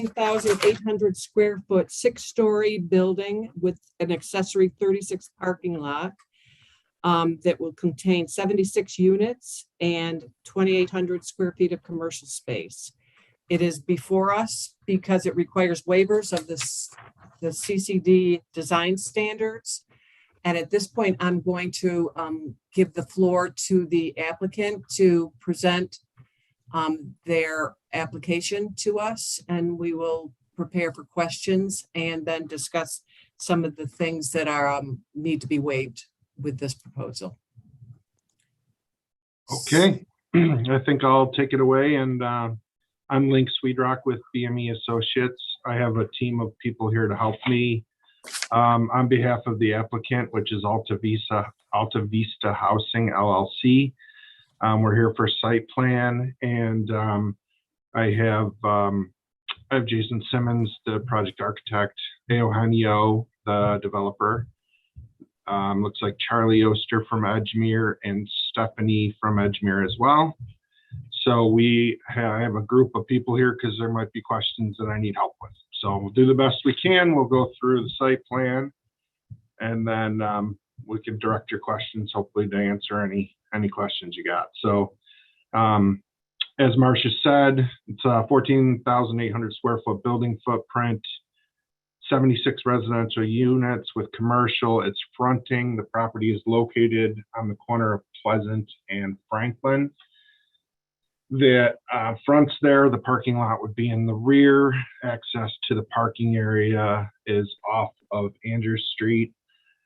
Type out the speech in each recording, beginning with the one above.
14,800 square foot, 6-story building with an accessory 36 parking lot that will contain 76 units and 2,800 square feet of commercial space. It is before us because it requires waivers of the CCD design standards. And at this point, I'm going to give the floor to the applicant to present their application to us, and we will prepare for questions and then discuss some of the things that are need to be waived with this proposal. Okay, I think I'll take it away. And I'm Link Sweetrock with BME Associates. I have a team of people here to help me on behalf of the applicant, which is Alta Vista Housing LLC. We're here for site plan, and I have Jason Simmons, the project architect, Eugenio, the developer. Looks like Charlie Oster from Edgemere and Stephanie from Edgemere as well. So I have a group of people here because there might be questions that I need help with. So we'll do the best we can. We'll go through the site plan, and then we can direct your questions, hopefully, to answer any questions you got. So as Marcia said, it's a 14,800 square foot building footprint, 76 residential units with commercial. It's fronting. The property is located on the corner of Pleasant and Franklin. The fronts there, the parking lot would be in the rear. Access to the parking area is off of Andrews Street.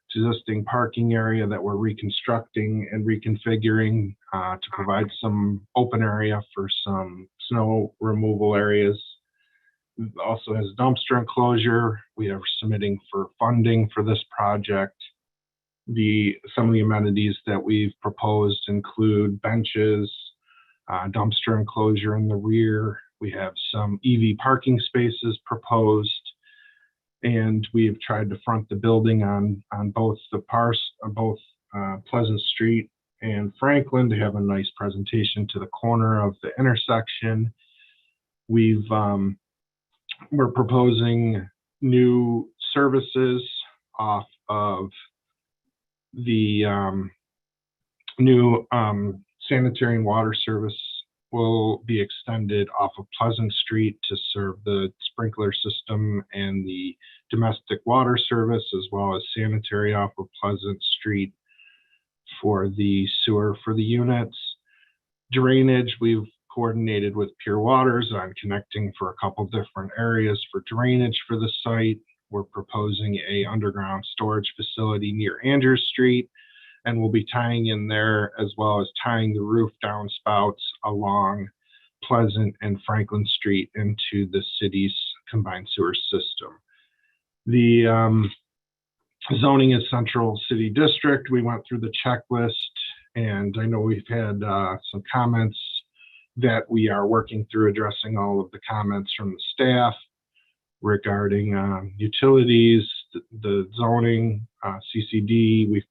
It's existing parking area that we're reconstructing and reconfiguring to provide some open area for some snow removal areas. It also has a dumpster enclosure. We are submitting for funding for this project. Some of the amenities that we've proposed include benches, dumpster enclosure in the rear. We have some EV parking spaces proposed, and we've tried to front the building on both Pleasant Street and Franklin to have a nice presentation to the corner of the intersection. We're proposing new services off of the new sanitary and water service will be extended off of Pleasant Street to serve the sprinkler system and the domestic water service, as well as sanitary off of Pleasant Street for the sewer for the units. Drainage, we've coordinated with Pure Waters on connecting for a couple different areas for drainage for the site. We're proposing a underground storage facility near Andrews Street, and we'll be tying in there, as well as tying the roof downspouts along Pleasant and Franklin Street into the city's combined sewer system. The zoning is Central City District. We went through the checklist, and I know we've had some comments that we are working through, addressing all of the comments from the staff regarding utilities, the zoning, CCD. We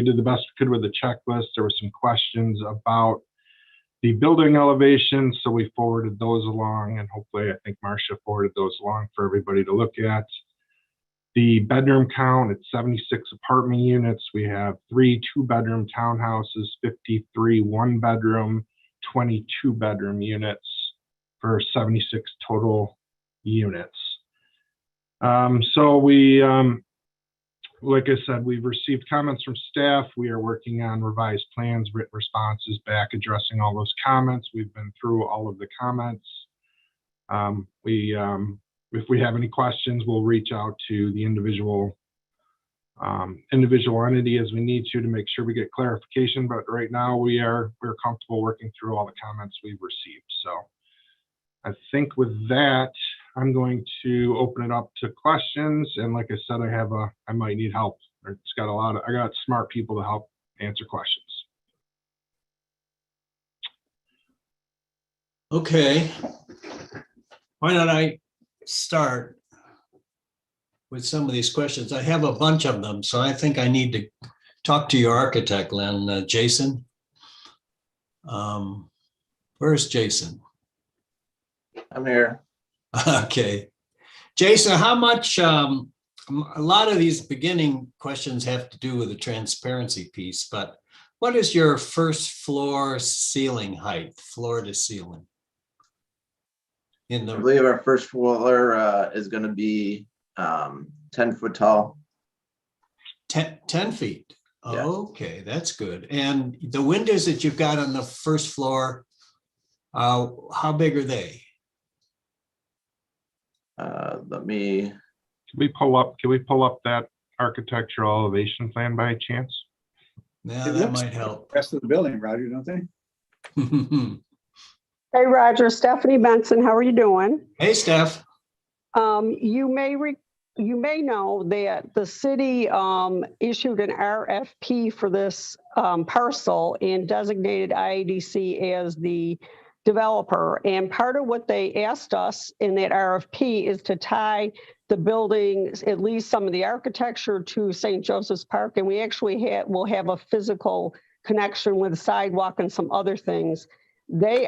did the best we could with the checklist. There were some questions about the building elevation, so we forwarded those along, and hopefully I think Marcia forwarded those along for everybody to look at. The bedroom count, it's 76 apartment units. We have 3 2-bedroom townhouses, 53 1-bedroom, 22 bedroom units for 76 total units. So like I said, we've received comments from staff. We are working on revised plans, written responses back, addressing all those comments. We've been through all of the comments. If we have any questions, we'll reach out to the individual entity as we need to make sure we get clarification. But right now we're comfortable working through all the comments we've received. So I think with that, I'm going to open it up to questions. And like I said, I might need help. I got smart people to help answer questions. Okay. Why don't I start with some of these questions? I have a bunch of them, so I think I need to talk to your architect, Len. Jason. Where's Jason? I'm here. Okay. Jason, how much, a lot of these beginning questions have to do with the transparency piece, but what is your first floor ceiling height, floor to ceiling? In I the believe our first floor is going to be 10 foot tall. 10 feet? Yes. Okay, that's good. And the windows that you've got on the first floor, how big are they? Let me, Can we pull up that architectural elevation plan by chance? Yeah, It that looks might help. rest of the building, Roger, don't they? Hey, Roger, Stephanie Benson, how are you doing? Hey, Steph. You may know that the city issued an RFP for this parcel and designated IADC as the developer. And part of what they asked us in that RFP is to tie the buildings, at least some of the architecture, to St. Joseph's Park. And we actually will have a physical connection with the sidewalk and some other things. They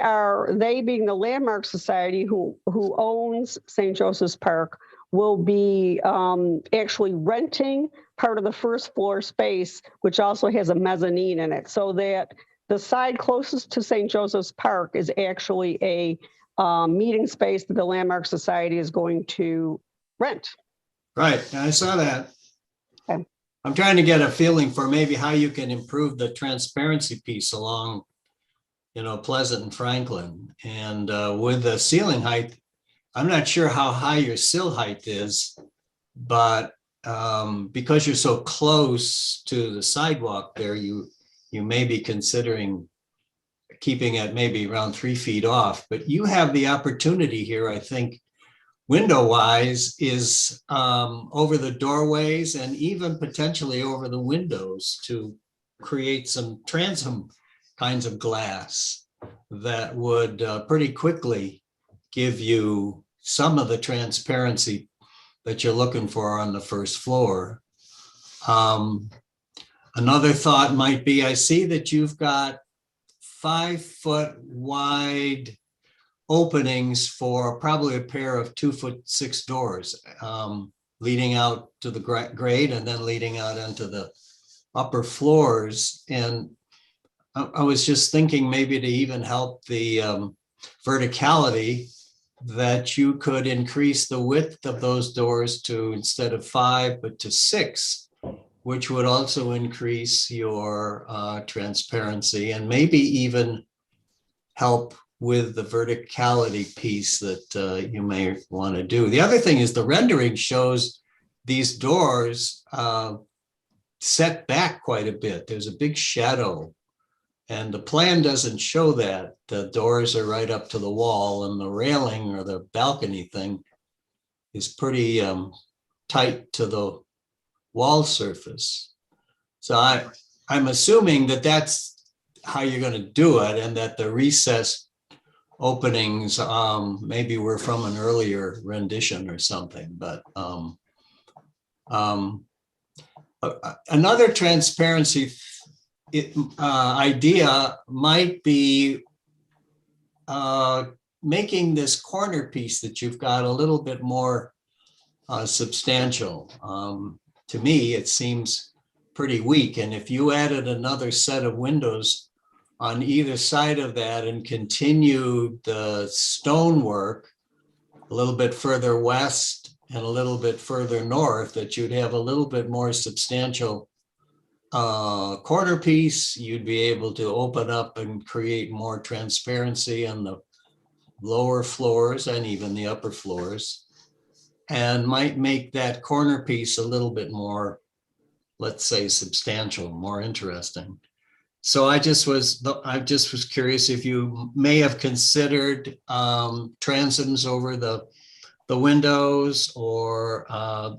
being the Landmark Society who owns St. Joseph's Park, will be actually renting part of the first floor space, which also has a mezzanine in it, so that the side closest to St. Joseph's Park is actually a meeting space that the Landmark Society is going to rent. Right, I saw that. Okay. I'm trying to get a feeling for maybe how you can improve the transparency piece along, Pleasant and Franklin. And with the ceiling height, I'm not sure how high your sill height is, but because you're so close to the sidewalk there, you may be considering keeping it maybe around 3 feet off. But you have the opportunity here, I think, window-wise, is over the doorways and even potentially over the windows to create some transom kinds of glass that would pretty quickly give you some of the transparency that you're looking for on the first floor. Another thought might be, I see that you've got 5 foot wide openings for probably a pair of 2'6" doors, leading out to the grade and then leading out into the upper floors. And I was just thinking maybe to even help the verticality, that you could increase the width of those doors to, instead of 5, but to 6, which would also increase your transparency and maybe even help with the verticality piece that you may want to do. The other thing is the rendering shows these doors set back quite a bit. There's a big shadow, and the plan doesn't show that. The doors are right up to the wall, and the railing or the balcony thing is pretty tight to the wall surface. So I'm assuming that that's how you're going to do it, and that the recessed openings maybe were from an earlier rendition or something. But another transparency idea might be making this corner piece that you've got a little bit more substantial. To me, it seems pretty weak. And if you added another set of windows on either side of that and continued the stonework a little bit further west and a little bit further north, that you'd have a little bit more substantial corner piece. You'd be able to open up and create more transparency on the lower floors and even the upper floors, and might make that corner piece a little bit more, let's say, substantial, more interesting. So I just was curious if you may have considered transoms over the windows, or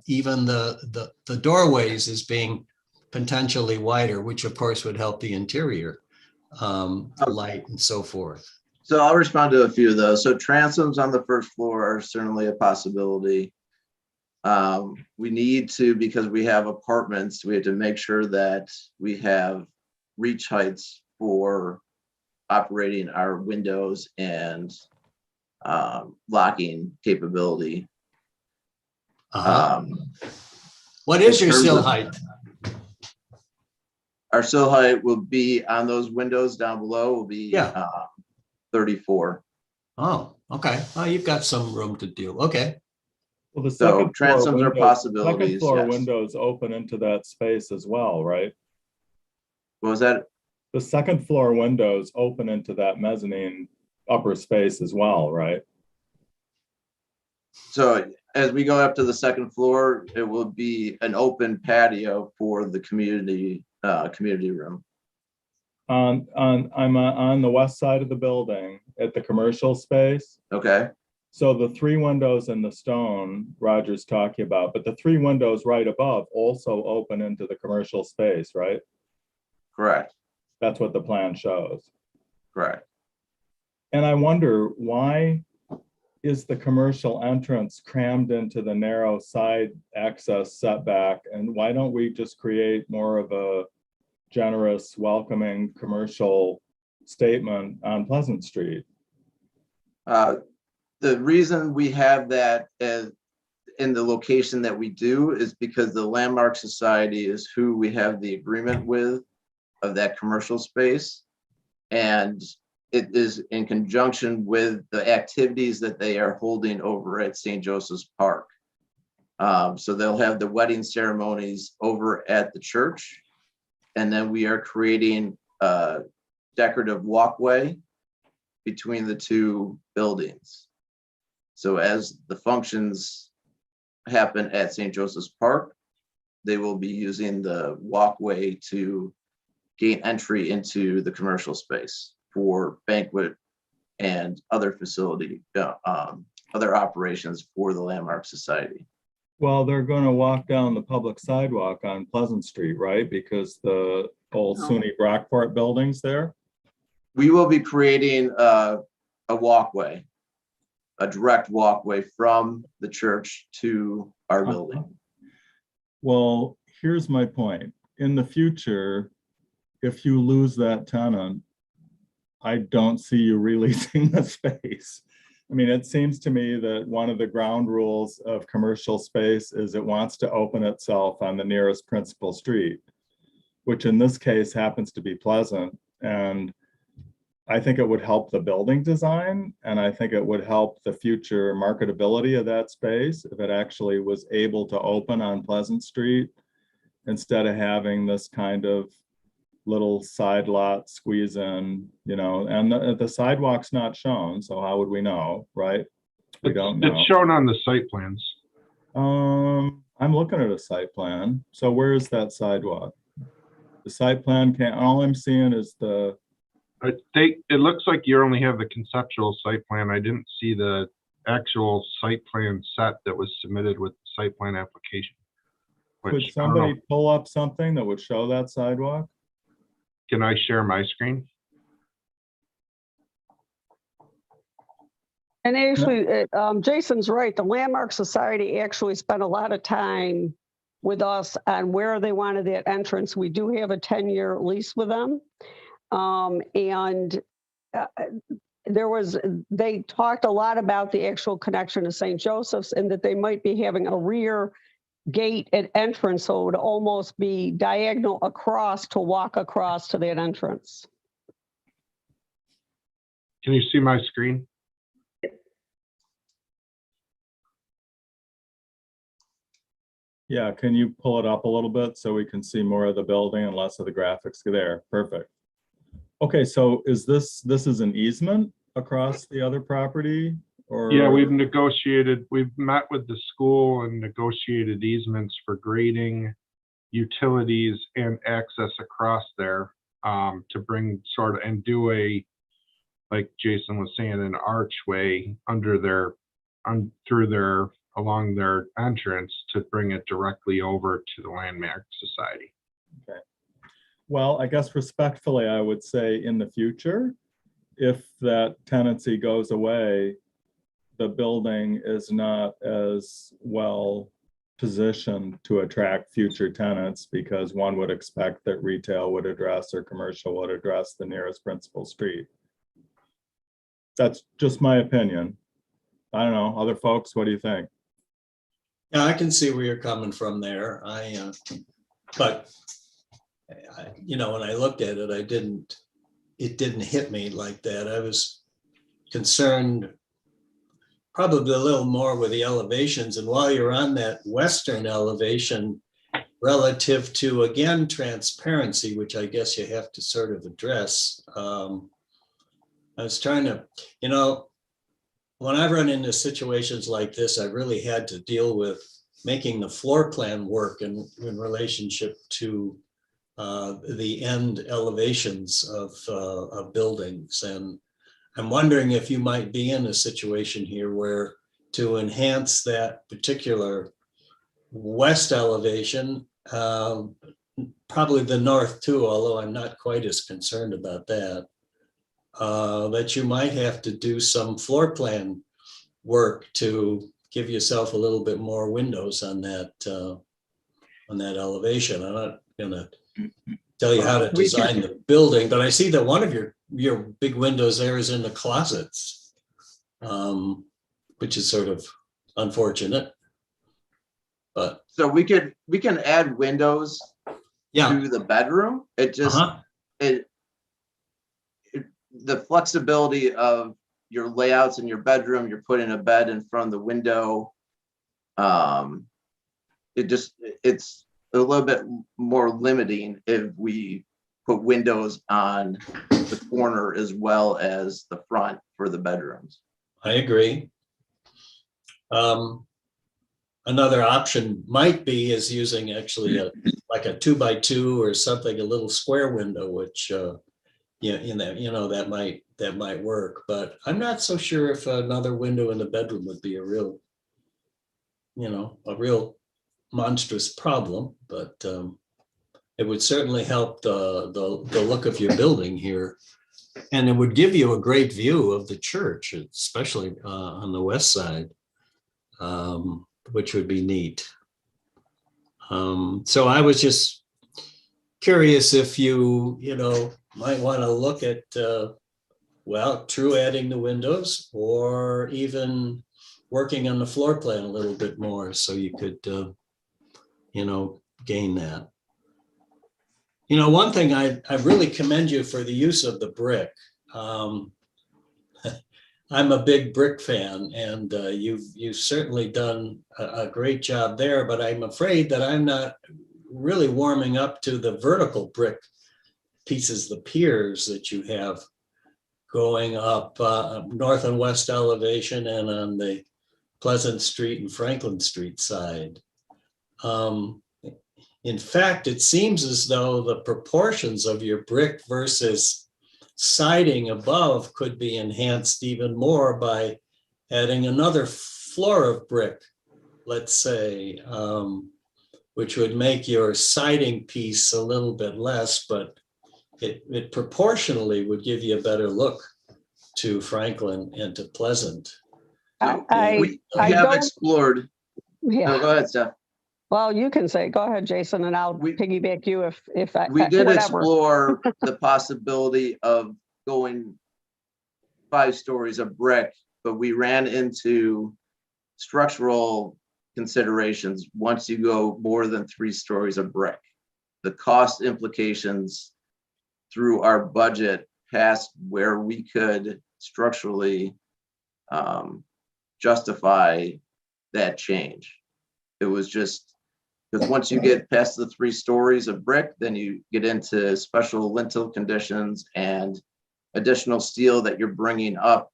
even the doorways as being potentially wider, which of course would help the interior light and so forth. so I'll respond to a few of those. So transoms on the first floor are certainly a possibility. We need to, because we have apartments, we have to make sure that we have reach heights for operating our windows and locking capability. Uh-huh. What is in your terms sill of- height? Our sill height will be on those windows down below will be Yeah. 34. Oh, okay. Oh, you've got some room to deal. Okay. Well, the So second floor transoms are windows- possibilities, Second floor yes. windows open into that space as well, right? What was that? The second floor windows open into that mezzanine upper space as well, right? So as we go up to the second floor, it will be an open patio for the community room. I'm on the west side of the building at the commercial space. Okay, So the three windows in the stone Roger's talking about, but the three windows right above also open into the commercial space, right? correct, That's what the plan shows. correct. And I wonder, why is the commercial entrance crammed into the narrow side access setback? And why don't we just create more of a generous, welcoming commercial statement on Pleasant Street? The reason we have that as in the location that we do is because the Landmark Society is who we have the agreement with of that commercial space. And it is in conjunction with the activities that they are holding over at St. Joseph's Park. So they'll have the wedding ceremonies over at the church. And then we are creating a decorative walkway between the two buildings. So as the functions happen at St. Joseph's Park, they will be using the walkway to gain entry into the commercial space for banquet and other facility, other operations for the Landmark Society. Well, they're going to walk down the public sidewalk on Pleasant Street, right? Because the old SUNY Brockport building's there. We will be creating a walkway, a direct walkway from the church to our building. Well, here's my point. In the future, if you lose that tenant, I don't see you releasing the space. I mean, it seems to me that one of the ground rules of commercial space is it wants to open itself on the nearest principal street, which in this case happens to be Pleasant. And I think it would help the building design, and I think it would help the future marketability of that space if it actually was able to open on Pleasant Street instead of having this kind of little side lot squeeze in, you know, and the sidewalk's not shown, so how would we know, right? We don't know. It's shown on the site plans. I'm looking at a site plan. So where is that sidewalk? The site plan can't, all I'm seeing is the, It looks like you only have the conceptual site plan. I didn't see the actual site plan set that was submitted with the site plan application. could Which, I don't know, somebody pull up something that would show that sidewalk? can I share my screen? And actually, Jason's right. The Landmark Society actually spent a lot of time with us on where they wanted that entrance. We do have a 10-year lease with them. They talked a lot about the actual connection to St. Joseph's and that they might be having a rear gate at entrance, so it would almost be diagonal across to walk across to that entrance. Can you see my screen? Yeah, can you pull it up a little bit so we can see more of the building and less of the graphics there? Perfect. Okay, so is this is an easement across the other property? Or Yeah, we've met with the school and negotiated easements for grading, utilities, and access across there to bring sort of and do a, like Jason was saying, an archway under their along their entrance to bring it directly over to the Landmark Society. Okay. Well, I guess respectfully, I would say in the future, if that tenancy goes away, the building is not as well positioned to attract future tenants because one would expect that retail would address or commercial would address the nearest principal street. That's just my opinion. I don't know, other folks, what do you think? Yeah, I can see where you're coming from there. But when I looked at it, it didn't hit me like that. I was concerned probably a little more with the elevations. And while you're on that western elevation, relative to, again, transparency, which I guess you have to sort of address, I was trying to, when I've run into situations like this, I really had to deal with making the floor plan work in relationship to the end elevations of buildings. And I'm wondering if you might be in a situation here where to enhance that particular west elevation, probably the north too, although I'm not quite as concerned about that, that you might have to do some floor plan work to give yourself a little bit more windows on that elevation. I'm not gonna tell you how to design the building, but I see that one of your big windows there is in the closets, which is sort of unfortunate. But So we can add windows yeah, to the bedroom. It just, the flexibility of your layouts in your bedroom, you're putting a bed in front of the window. It's a little bit more limiting if we put windows on the corner as well as the front for the bedrooms. I agree. Another option might be is using actually like a 2x2 or something, a little square window, which that might work. But I'm not so sure if another window in the bedroom would be a real monstrous problem. But it would certainly help the look of your building here, and it would give you a great view of the church, especially on the west side. Which would be neat. So I was just curious if you might want to look at, true adding the windows, or even working on the floor plan a little bit more so you could, gain that. One thing I really commend you for the use of the brick. I'm a big brick fan, and you've certainly done a great job there, but I'm afraid that I'm not really warming up to the vertical brick pieces, the piers that you have going up north and west elevation and on the Pleasant Street and Franklin Street side. In fact, it seems as though the proportions of your brick versus siding above could be enhanced even more by adding another floor of brick, let's say, which would make your siding piece a little bit less, but it proportionally would give you a better look to Franklin and to Pleasant. We have explored. Yeah. No, go ahead, Steph. Well, you can say, go ahead, Jason, and I'll piggyback you if We did whatever. explore the possibility of going 5 stories of brick, but we ran into structural considerations once you go more than 3 stories of brick. The cost implications through our budget past where we could structurally justify that change. It was just because once you get past the 3 stories of brick, then you get into special lintel conditions and additional steel that you're bringing up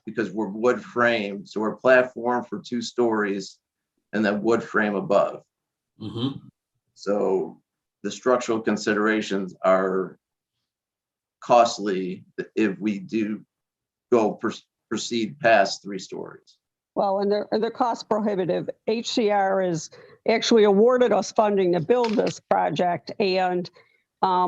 because we're wood frame. So we're platform for 2 stories and then wood frame above. Mm-hmm. So the structural considerations are costly if we do go proceed past 3 stories. Well, and they're cost prohibitive. HCR is actually awarded us funding to build this project, and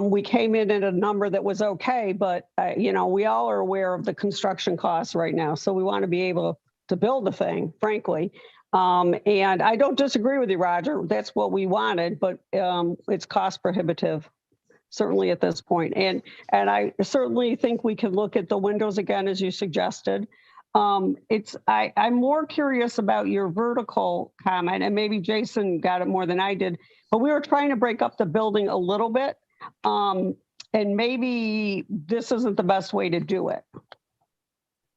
we came in at a number that was okay, but we all are aware of the construction costs right now, so we want to be able to build the thing, frankly. And I don't disagree with you, Roger. That's what we wanted, but it's cost prohibitive, certainly at this point. And I certainly think we could look at the windows again, as you suggested. I'm more curious about your vertical comment, and maybe Jason got it more than I did, but we were trying to break up the building a little bit. And maybe this isn't the best way to do it.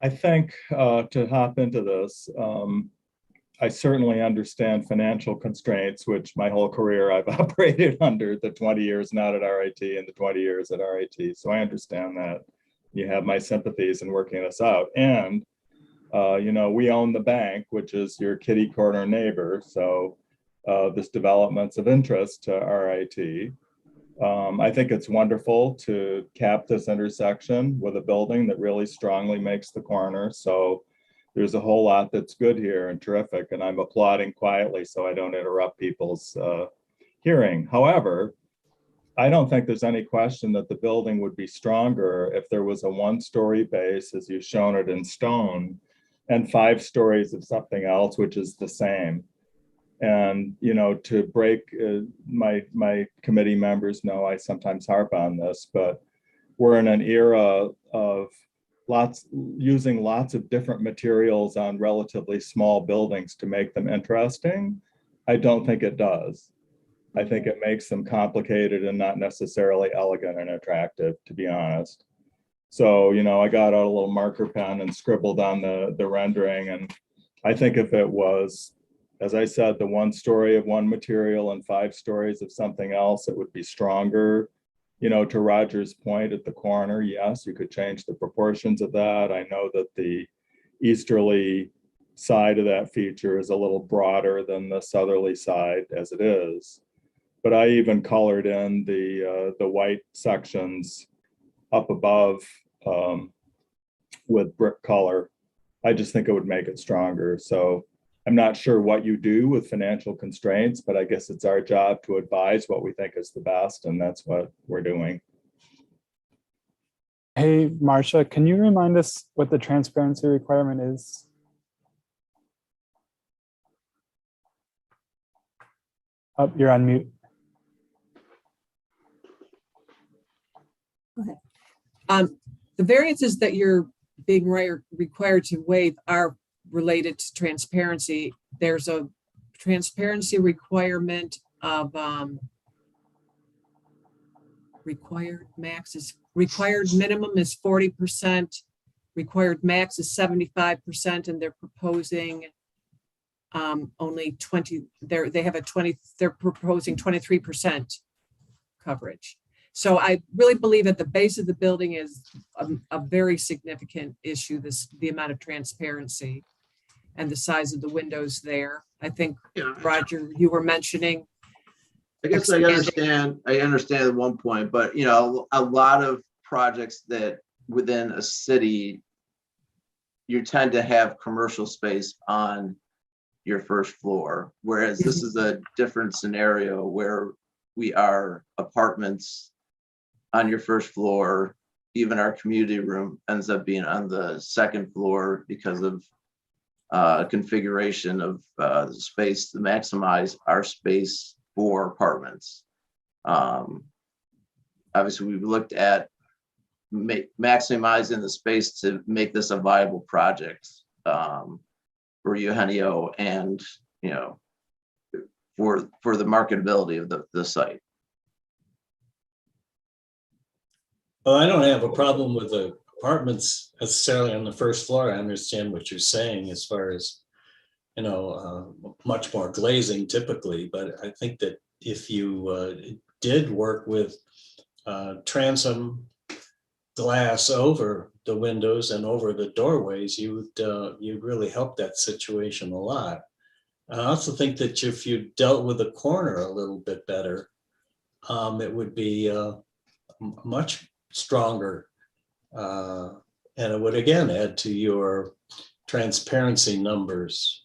I think to hop into this, I certainly understand financial constraints, which my whole career I've operated under, the 20 years not at RIT and the 20 years at RIT. So I understand that. You have my sympathies in working this out. And, you know, we own the bank, which is your kitty corner neighbor. So this development's of interest to RIT. I think it's wonderful to cap this intersection with a building that really strongly makes the corner. So there's a whole lot that's good here and terrific, and I'm applauding quietly so I don't interrupt people's hearing. However, I don't think there's any question that the building would be stronger if there was a one-story base, as you've shown it in stone, and 5 stories of something else, which is the same. And, you know, to break, my committee members know I sometimes harp on this, but we're in an era of using lots of different materials on relatively small buildings to make them interesting. I don't think it does. I think it makes them complicated and not necessarily elegant and attractive, to be honest. So, you know, I got out a little marker pen and scribbled on the rendering. And I think if it was, as I said, the 1 story of one material and 5 stories of something else, it would be stronger. You know, to Roger's point at the corner, yes, you could change the proportions of that. I know that the easterly side of that feature is a little broader than the southerly side as it is. But I even colored in the white sections up above with brick color. I just think it would make it stronger. So I'm not sure what you do with financial constraints, but I guess it's our job to advise what we think is the best, and that's what we're doing. Hey, Marcia, can you remind us what the transparency requirement is? Oh, you're on mute. Go ahead. The variances that you're being required to waive are related to transparency. There's a transparency requirement of required minimum is 40%, required max is 75%, and they're proposing only 20. They're proposing 23% coverage. So I really believe at the base of the building is a very significant issue, the amount of transparency and the size of the windows there. I think, Roger, you were mentioning. I guess I understand at one point, but you know, a lot of projects that within a city, you tend to have commercial space on your first floor, whereas this is a different scenario where we are apartments on your first floor. Even our community room ends up being on the second floor because of configuration of the space to maximize our space for apartments. Obviously, we've looked at maximizing the space to make this a viable project for Eugenio and, you know, for the marketability of the site. Well, I don't have a problem with the apartments necessarily on the first floor. I understand what you're saying as far as, you know, much more glazing typically, but I think that if you did work with transom glass over the windows and over the doorways, you'd really help that situation a lot. I also think that if you dealt with the corner a little bit better, it would be much stronger, and it would again add to your transparency numbers.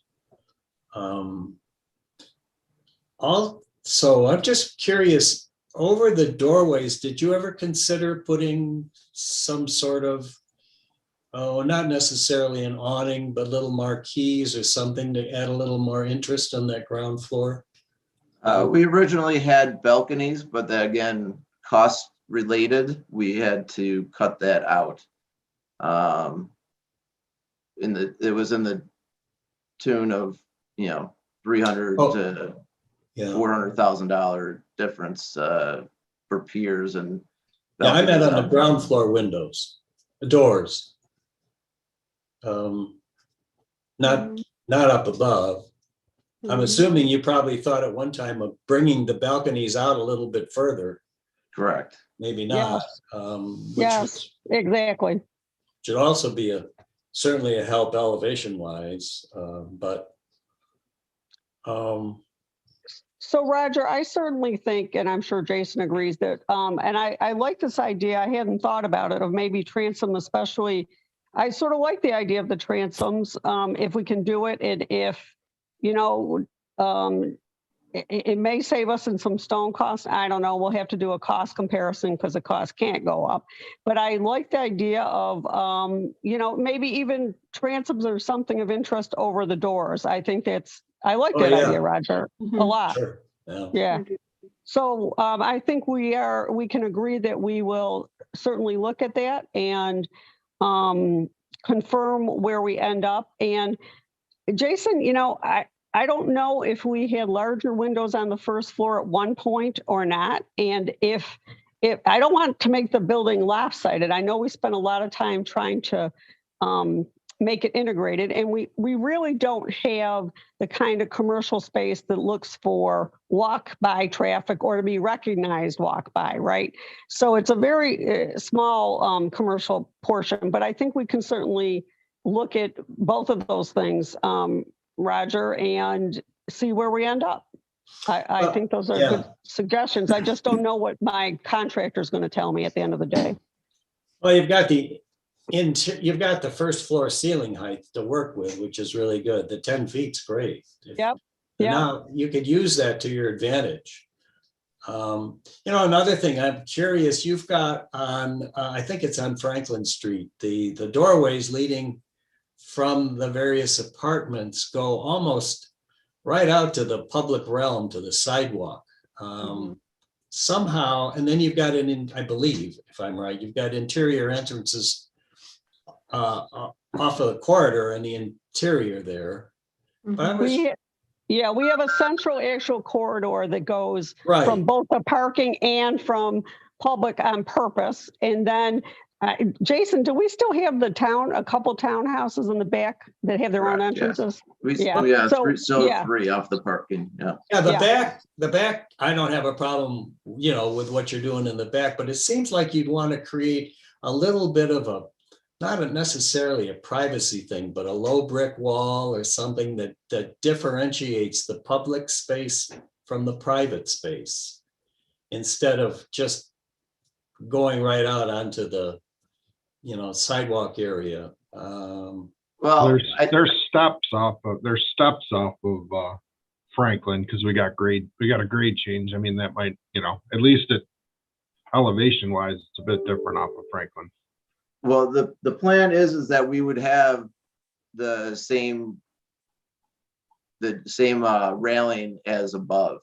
Also, I'm just curious, over the doorways, did you ever consider putting some sort of, not necessarily an awning, but little marquees or something to add a little more interest on that ground floor? We originally had balconies, but that, again, cost related, we had to cut that out. it was in the tune of, 300 Oh. to Yeah. $400,000 difference for piers and. Yeah, I meant balconies on the out ground there. floor windows, doors. Not up above. I'm assuming you probably thought at one time of bringing the balconies out a little bit further, Correct. maybe not. Yes. Which Yes, exactly. should also be certainly a help elevation wise, but So Roger, I certainly think, and I'm sure Jason agrees that, and I like this idea, I hadn't thought about it, of maybe transom especially. I sort of like the idea of the transoms, if we can do it, and if, it may save us in some stone costs. I don't know, we'll have to do a cost comparison because the cost can't go up. But I like the idea of, maybe even transoms or something of interest over the doors. I think I like Oh, that yeah. idea, Roger, a lot. sure, yeah. Yeah. So I think we can agree that we will certainly look at that and confirm where we end up. And Jason, I don't know if we had larger windows on the first floor at one point or not. And if I don't want to make the building lopsided. I know we spent a lot of time trying to make it integrated, and we really don't have the kind of commercial space that looks for walk by traffic or to be recognized walk by, right? So it's a very small commercial portion, but I think we can certainly look at both of those things, Roger, and see where we end up. I think those are good suggestions. I just don't know what my contractor is going to tell me at the end of the day. Well, you've got the first floor ceiling height to work with, which is really good. The 10 feet's great. Yep. And now you could use that to your advantage. Another thing, I'm curious, you've got on, I think it's on Franklin Street, the doorways leading from the various apartments go almost right out to the public realm, to the sidewalk. Somehow, and then you've got I believe, if I'm right, you've got interior entrances off of the corridor in the interior there. But we have a central actual corridor that goes right. from both the parking and from public on purpose. And then, Jason, do we still have a couple townhouses in the back that have their own Correct, yes. entrances? Yeah. Three off the parking. Yeah, the back, I don't have a problem, with what you're doing in the back, but it seems like you'd want to create a little bit of not necessarily a privacy thing, but a low brick wall or something that differentiates the public space from the private space, instead of just going right out onto the, sidewalk area. Well, there's steps off of Franklin, because we got a grade change. I mean, that might, at least elevation wise, it's a bit different off of Franklin. well, the plan is that we would have the same railing as above.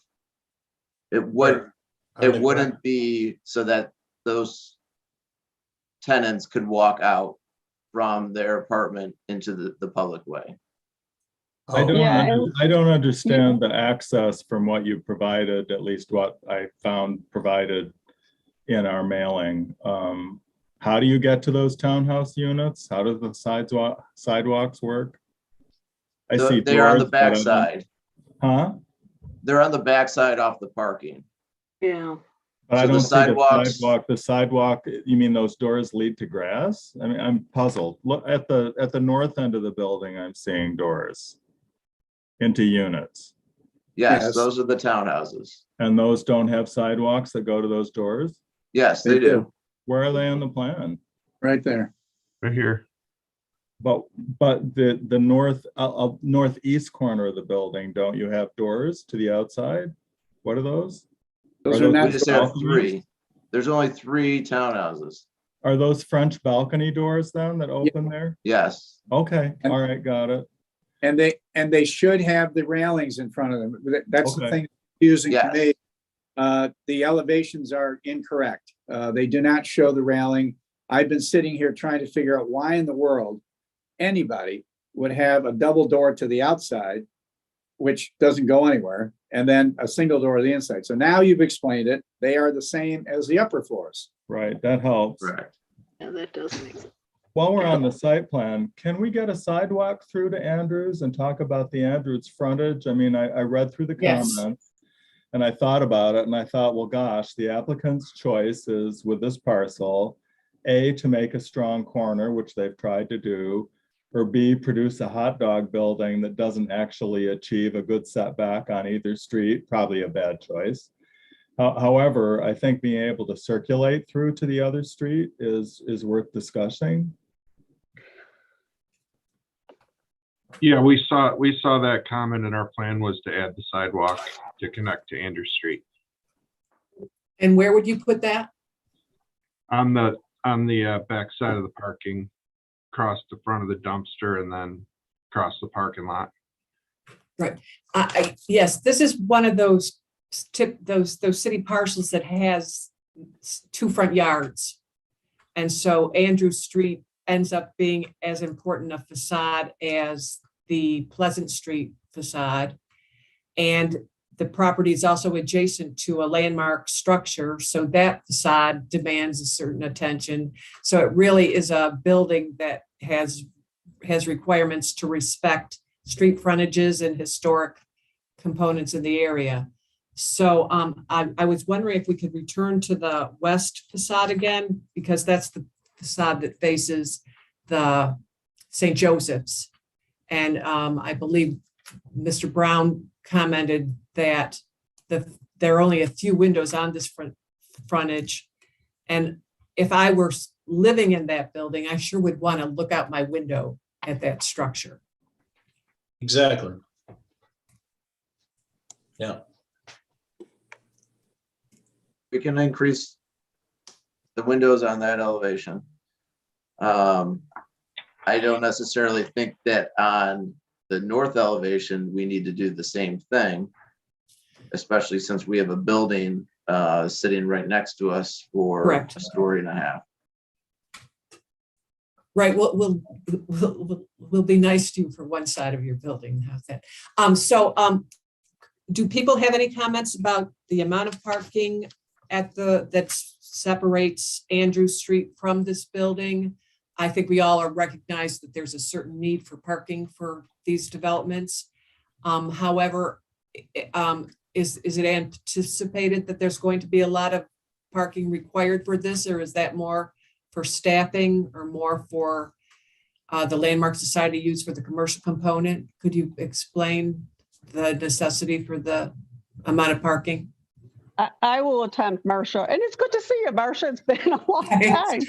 It wouldn't be so that those tenants could walk out from their apartment into the public way. I Oh, don't understand the access from what you provided, at least what I found provided in our mailing. How do you get to those townhouse units? How do the sidewalks work? I see They're on the doors, but I don't- backside. Huh? They're on the backside off the parking. Yeah. But I So the don't see the sidewalks- sidewalk. The sidewalk, you mean those doors lead to grass? I mean, I'm puzzled. Look at the north end of the building, I'm seeing doors into units. Yes, those are the townhouses. And those don't have sidewalks that go to those doors? Yes, they do. Where are they on the plan? Right there. Right here. But the northeast corner of the building, don't you have doors to the outside? What are those? Those Are are those not, We just have balconies? 3. There's only 3 townhouses. Are those French balcony doors then that open there? Yes. Okay, all right, got it. and they should have the railings in front of them. That's the Okay. thing confusing to Yes. me. The elevations are incorrect. They do not show the railing. I've been sitting here trying to figure out why in the world anybody would have a double door to the outside, which doesn't go anywhere, and then a single door to the inside. So now you've explained it. They are the same as the upper floors. Right, that helps. Correct. Yeah, that does make sense. While we're on the site plan, can we get a sidewalk through to Andrews and talk about the Andrews frontage? I mean, I read through the Yes. comments and I thought about it and I thought, well, gosh, the applicant's choice is with this parcel, A, to make a strong corner, which they've tried to do, or B, produce a hot dog building that doesn't actually achieve a good setback on either street, probably a bad choice. However, I think being able to circulate through to the other street is worth discussing. Yeah, we saw that comment, and our plan was to add the sidewalk to connect to Andrew Street And where would you put that? on the back side of the parking, across the front of the dumpster, and then across the parking lot. Yes, this is one of those those city parcels that has two front yards. And so Andrew Street ends up being as important a facade as the Pleasant Street facade. And the property is also adjacent to a landmark structure, so that facade demands a certain attention. So it really is a building that has requirements to respect street frontages and historic components in the area. So I was wondering if we could return to the west facade again, because that's the facade that faces the St. Joseph's. And I believe Mr. Brown commented that there are only a few windows on this frontage. And if I were living in that building, I sure would want to look out my window at that structure. Exactly. Yeah. We can increase the windows on that elevation. I don't necessarily think that on the north elevation, we need to do the same thing, especially since we have a building sitting right next to us for Correct. a story and a half. Right, we'll be nice to you for one side of your building. How's that? Do people have any comments about the amount of parking that separates Andrew Street from this building? I think we all recognize that there's a certain need for parking for these developments. However, is it anticipated that there's going to be a lot of parking required for this, or is that more for staffing or more for the Landmark Society use for the commercial component? Could you explain the necessity for the amount of parking? I will attempt, Marcia, and it's good to see you, Marcia. It's been a long time.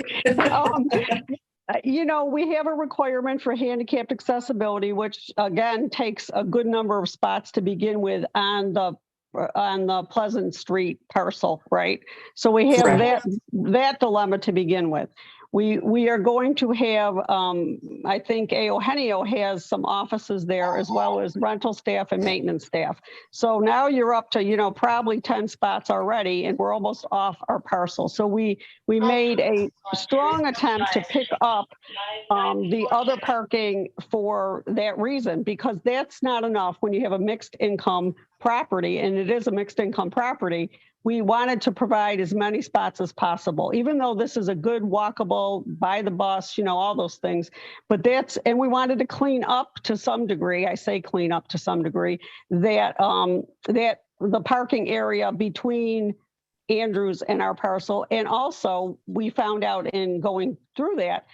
We have a requirement for handicapped accessibility, which again takes a good number of spots to begin with on the Pleasant Street parcel, right? So we have that dilemma to begin with. We are going to have, I think Eugenio has some offices there as well as rental staff and maintenance staff. So now you're up to, probably 10 spots already, and we're almost off our parcel. So we made a strong attempt to pick up the other parking for that reason, because that's not enough when you have a mixed income property, and it is a mixed income property. We wanted to provide as many spots as possible, even though this is a good walkable, by the bus, all those things. But and we wanted to clean up to some degree, I say clean up to some degree, that the parking area between Andrews and our parcel. And also we found out in going through that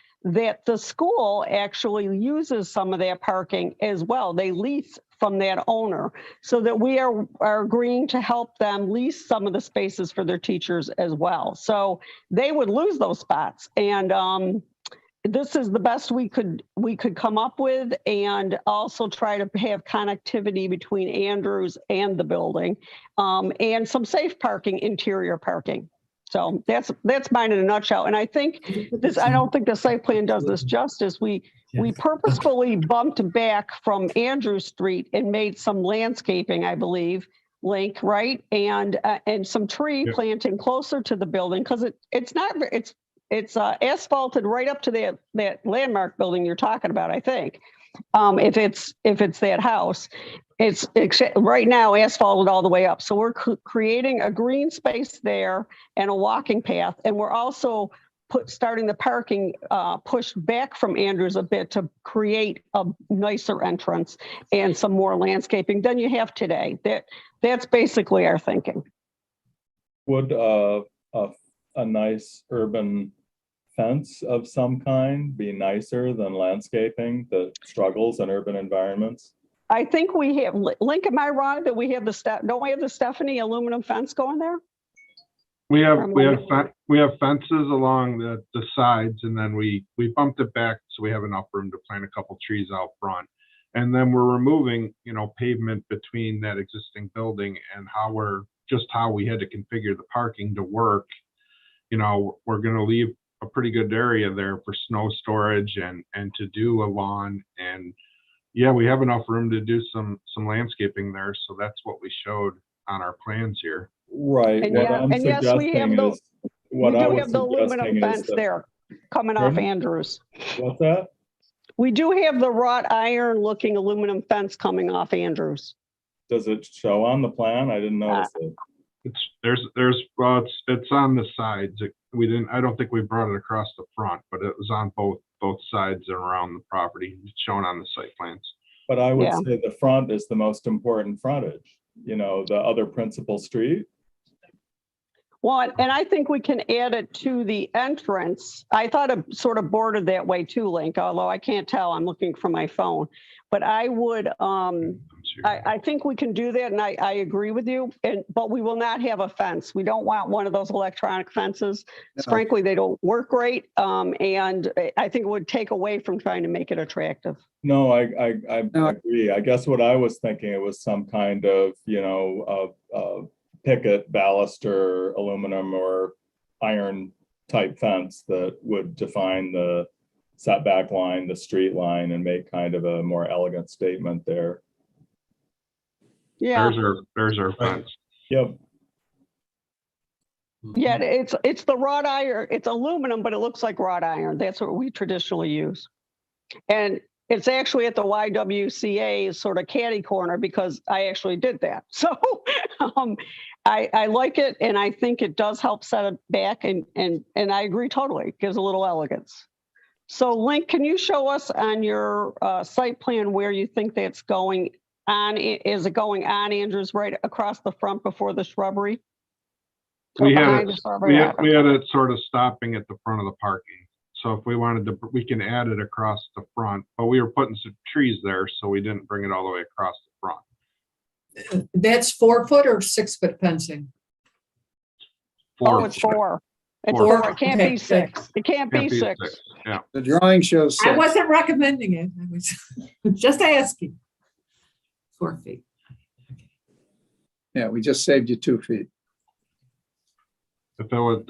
the school actually uses some of that parking as well. They lease from that owner, so that we are agreeing to help them lease some of the spaces for their teachers as well. So they would lose those spots. And this is the best we could come up with, and also try to have connectivity between Andrews and the building, and some safe parking, interior parking. So that's mine in a nutshell. And I think I don't think the site plan does this justice. We purposefully bumped back from Andrew Street and made some landscaping, I believe, Link, right? And some tree planting closer to the building, because it's it's asphalted right up to that landmark building you're talking about, I think. If it's that house, it's right now asphalted all the way up. So we're creating a green space there and a walking path. And we're also starting the parking pushed back from Andrews a bit to create a nicer entrance and some more landscaping than you have today. That's basically our thinking. Would a nice urban fence of some kind be nicer than landscaping that struggles in urban environments? I think we have, Link, am I wrong that we have don't we have the Stephanie aluminum fence going there? We have fences along the sides, and then we bumped it back so we have enough room to plant a couple trees out front. And then we're removing, pavement between that existing building and how we had to configure the parking to work. We're going to leave a pretty good area there for snow storage and to do a lawn. And yeah, we have enough room to do some landscaping there. So that's what we showed on our plans here. Right. And What yeah, I'm and yes, we have suggesting is, what we I do was have the aluminum suggesting is fence that, there coming off Pardon? Andrews. what's that? We do have the wrought iron looking aluminum fence coming off Andrews. Does it show on the plan? I didn't notice it. It's on the sides. I don't think we brought it across the front, but it was on both sides and around the property. It's shown on the site plans. But I would Yeah. say the front is the most important frontage, the other principal street. Well, and I think we can add it to the entrance. I thought it sort of bordered that way too, Link, although I can't tell. I'm looking for my phone. But I would, I think we can do that, and I agree with you. But we will not have a fence. We don't want one of those electronic fences. No. Frankly, they don't work great, and I think it would take away from trying to make it attractive. No, I agree. I guess what I was thinking, it was some kind of, picket, baluster, aluminum or iron type fence that would define the setback line, the street line, and make kind of a more elegant statement there. Yeah. There's our fence. Yep. Yeah, it's the wrought iron. It's aluminum, but it looks like wrought iron. That's what we traditionally use. And it's actually at the YWCA sort of catty corner because I actually did that. So I like it, and I think it does help set it back, and I agree totally. It gives a little elegance. So Link, can you show us on your site plan where you think that's going on? Is it going on Andrews right across the front before the shrubbery? We had it sort of stopping at the front of the parking. So if we wanted to, we can add it across the front, but we were putting some trees there, so we didn't bring it all the way across the front. That's 4 foot or 6 foot fencing? Oh, it's 4. It's 4. It can't be 6. It can't be 6. Yeah. The drawing shows I 6. wasn't recommending it. I was just asking. 4 feet. Yeah, we just saved you 2 feet. If it was,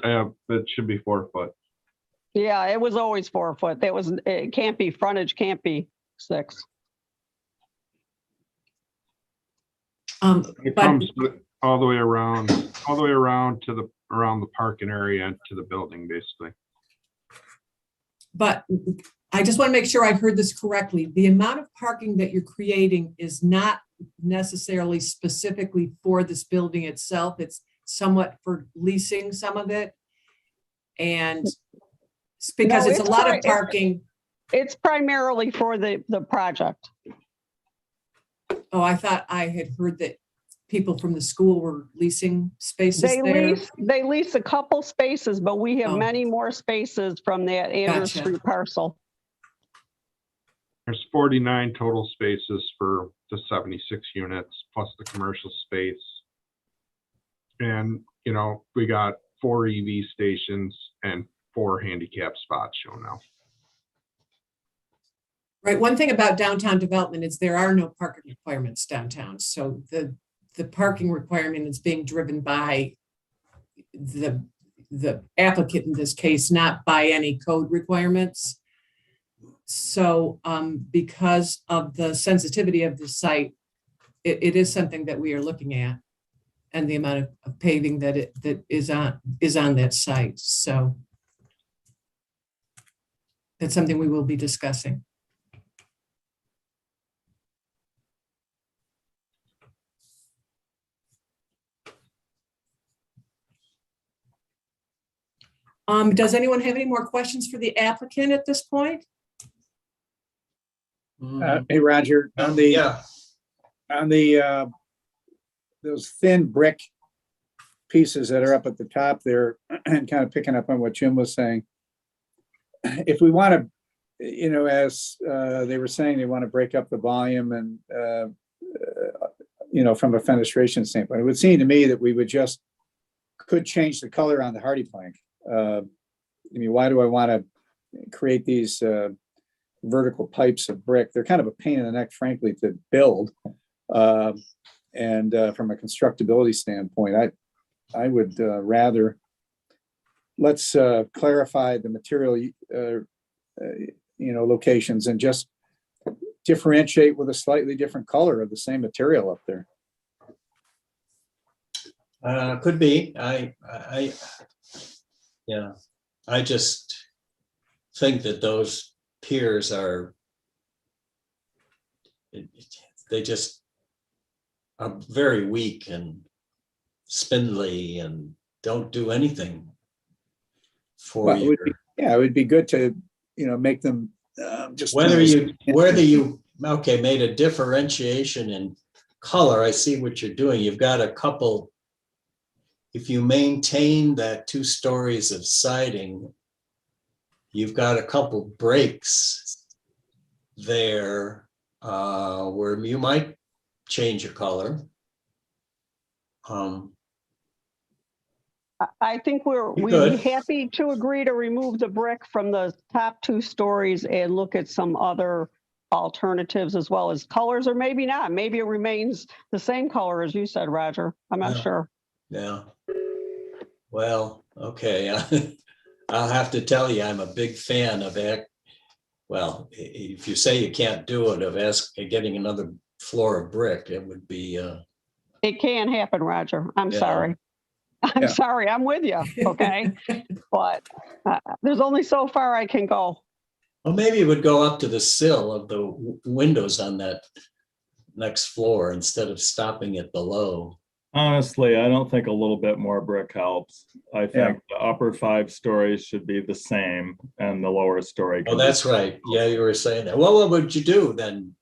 it should be 4 foot. Yeah, it was always 4 foot. It can't be frontage, can't be 6. It But comes all the way around around the parking area and to the building, basically. But I just want to make sure I heard this correctly. The amount of parking that you're creating is not necessarily specifically for this building itself. It's somewhat for leasing some of it. And because it's a lot of parking. It's primarily for the project. Oh, I thought I had heard that people from the school were leasing spaces there. They lease a couple spaces, but we have many more spaces from that Andrews Gotcha. Street parcel. There's 49 total spaces for the 76 units plus the commercial space. And, we got 4 EV stations and 4 handicap spots shown now. Right. One thing about downtown development is there are no parking requirements downtown. So the parking requirement is being driven by the applicant in this case, not by any code requirements. So because of the sensitivity of the site, it is something that we are looking at, and the amount of paving that is on that site. So That's something we will be discussing. Does anyone have any more questions for the applicant at this point? Hey, Roger, on the, Yeah, on the, those thin brick pieces that are up at the top there, and kind of picking up on what Jim was saying. If we want to, as they were saying, they want to break up the volume and, from a fenestration standpoint, it would seem to me that we would could change the color on the hardy plank. Why do I want to create these vertical pipes of brick? They're kind of a pain in the neck, frankly, to build. And from a constructability standpoint, I would rather let's clarify the material, locations and just differentiate with a slightly different color of the same material up there. could be. Yeah, I just think that those piers are, they just are very weak and spindly and don't do anything for Well, it you. would be, yeah, it would be good to, make them just. Whether you, okay, made a differentiation in color, I see what you're doing. You've got a couple, if you maintain that 2 stories of siding, you've got a couple breaks there where you might change your color. I think You we'd could. be happy to agree to remove the brick from the top 2 stories and look at some other alternatives as well as colors, or maybe not. Maybe it remains the same color as you said, Roger. I'm not Yeah. sure. Yeah. Well, okay. I'll have to tell you, I'm a big fan of well, if you say you can't do it, of getting another floor of brick, it would be. It can happen, Roger. I'm Yeah. sorry. I'm Yeah. sorry. I'm with you. Okay. But there's only so far I can go. Well, maybe it would go up to the sill of the windows on that next floor instead of stopping it below. Honestly, I don't think a little bit more brick helps. I think the upper 5 stories should be the same and the lower story. Oh, can be- that's right. Yeah, you were saying that. Well, what would you do then,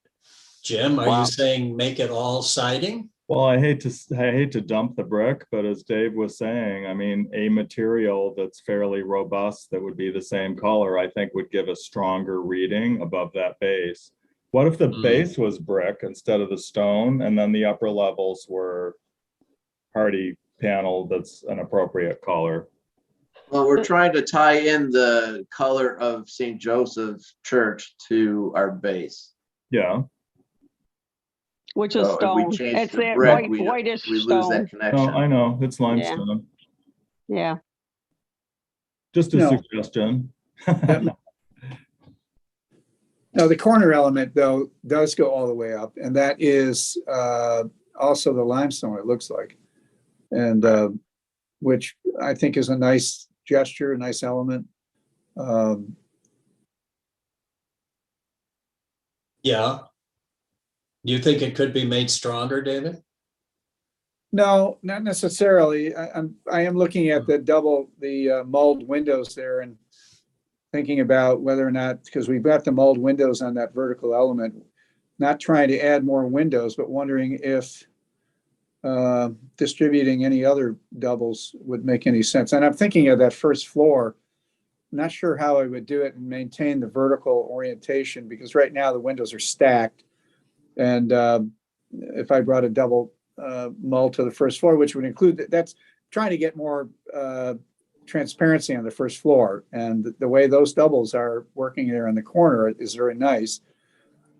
Jim? Are you Wow. saying make it all siding? Well, I hate to dump the brick, but as Dave was saying, I mean, a material that's fairly robust that would be the same color, I think would give a stronger reading above that base. What if the base was brick instead of the stone, and then the upper levels were hardy panel that's an appropriate color? Well, we're trying to tie in the color of St. Joseph's Church to our base. Yeah. Which is So if we stone. change It's the that brick, we whitish lose stone. that No, connection. I know, it's limestone. Yeah. Just a No. suggestion. No, the corner element though does go all the way up, and that is also the limestone, it looks like. And which I think is a nice gesture, a nice element. Yeah. You think it could be made stronger, David? No, not necessarily. I am looking at the mulled windows there and thinking about whether or not, because we've got the mulled windows on that vertical element, not trying to add more windows, but wondering if distributing any other doubles would make any sense. And I'm thinking of that first floor. I'm not sure how I would do it and maintain the vertical orientation, because right now the windows are stacked. And if I brought a double mull to the first floor, which would include that's trying to get more transparency on the first floor. And the way those doubles are working there in the corner is very nice.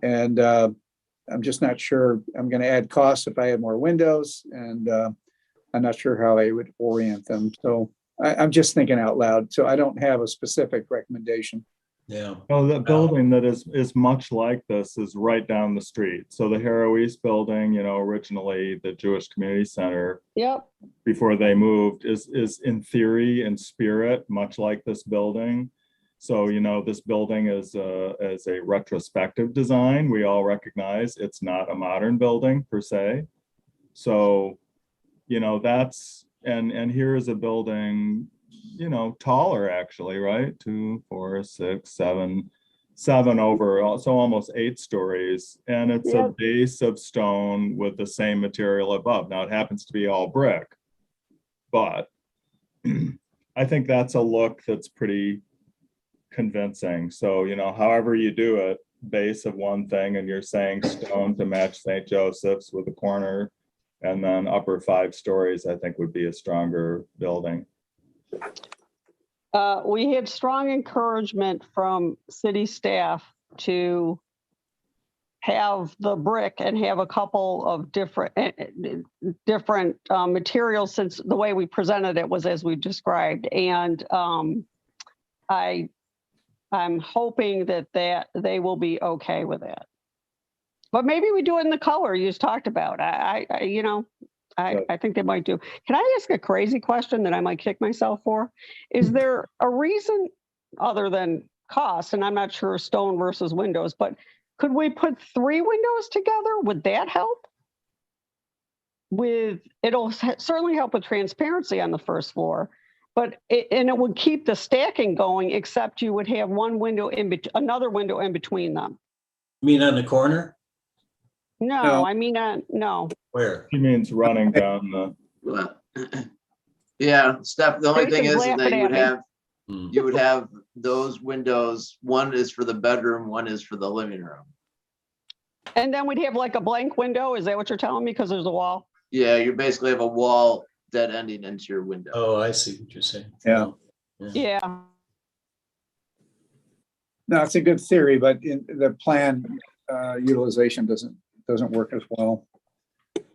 And I'm just not sure I'm going to add costs if I had more windows, and I'm not sure how I would orient them. So I'm just thinking out loud. So I don't have a specific recommendation. Yeah. Oh, the building that is much like this is right down the street. So the Harrow East building, originally the Jewish Community Center, Yep. before they moved, is in theory and spirit much like this building. So, you know, this building is a retrospective design. We all recognize it's not a modern building per se. So, you know, that's, and here is a building, you know, taller actually, right? 2, 4, 6, 7 over, so almost 8 stories. And it's Yeah. a base of stone with the same material above. Now it happens to be all brick, but I think that's a look that's pretty convincing. So, you know, however you do it, base of one thing, and you're saying stone to match St. Joseph's with a corner, and then upper 5 stories, I think would be a stronger building. We had strong encouragement from city staff to have the brick and have a couple of different materials, since the way we presented it was as we described. And I'm hoping that they will be okay with that. But maybe we do it in the color you just talked about. I think they might do. Can I ask a crazy question that I might kick myself for? Is there a reason other than cost? And I'm not sure stone versus windows, but could we put 3 windows together? Would that help? It'll certainly help with transparency on the first floor, but it would keep the stacking going, except you would have one window another window in between them. You mean on the corner? No, No. I mean, no. Where? He means running down the, Well, yeah, Steph, the only thing Jason's is that laughing at me. you would have those windows, one is for the bedroom, one is for the living room. And then we'd have like a blank window. Is that what you're telling me? Because there's a wall. Yeah, you basically have a wall dead ending into your window. Oh, I see what you're saying. Yeah. Yeah. No, it's a good theory, but in the plan, utilization doesn't work as well.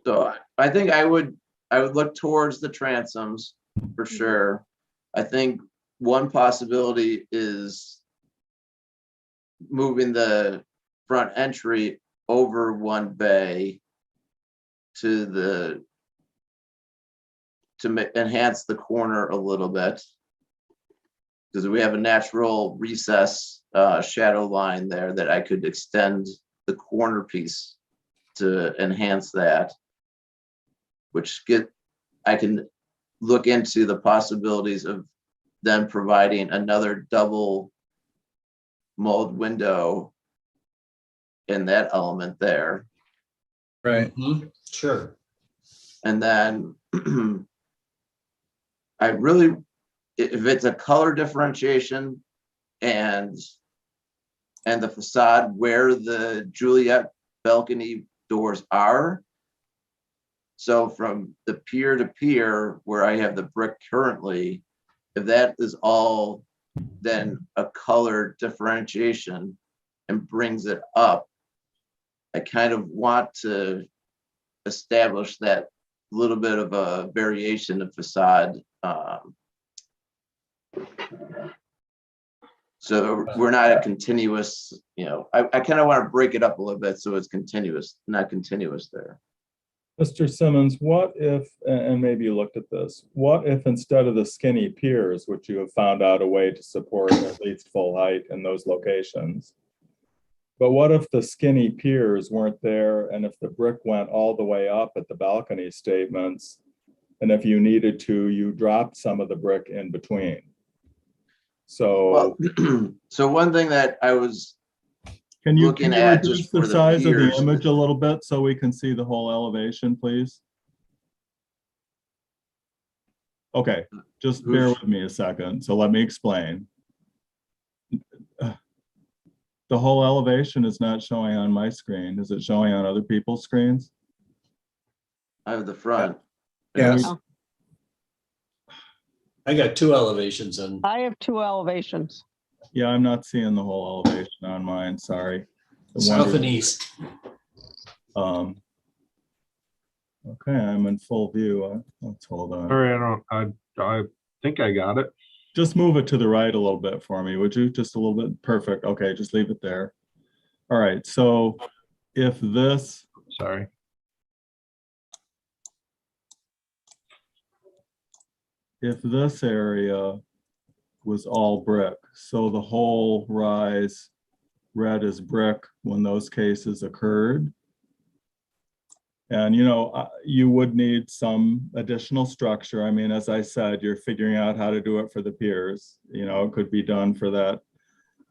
So I think I would look towards the transoms for sure. I think one possibility is moving the front entry over one bay to enhance the corner a little bit, because we have a natural recess shadow line there that I could extend the corner piece to enhance that, I can look into the possibilities of them providing another double mold window in that element there. Right. Mhm. Sure. And then if it's a color differentiation and the facade where the Juliet balcony doors are, so from the pier to pier where I have the brick currently, if that is all then a color differentiation and brings it up, I kind of want to establish that little bit of a variation of facade. So we're not a continuous, I kind of want to break it up a little bit so it's continuous, not continuous there. Mr. Simmons, what if, and maybe you looked at this, what if instead of the skinny piers, which you have found out a way to support at least full height in those locations, but what if the skinny piers weren't there, and if the brick went all the way up at the balcony statements, and if you needed to, you dropped some of the brick in between? So, Well, so one thing that I was can you looking at reduce just the for the size of the piers, image a little bit so we can see the whole elevation, please? Okay, just bear with me a second. So let me explain. The whole elevation is not showing on my screen. Is it showing on other people's screens? I have the front. Yes. I got 2 elevations and I have 2 elevations. Yeah, I'm not seeing the whole elevation on mine, sorry. I south wondered- and east. Okay, I'm in full view. Let's hold on. Sorry, I think I got it. Just move it to the right a little bit for me, would you? Just a little bit. Perfect. Okay, just leave it there. All right, so if this, Sorry. if this area was all brick. So the whole rise read as brick when those cases occurred. And, you would need some additional structure. I mean, as I said, you're figuring out how to do it for the piers. It could be done for that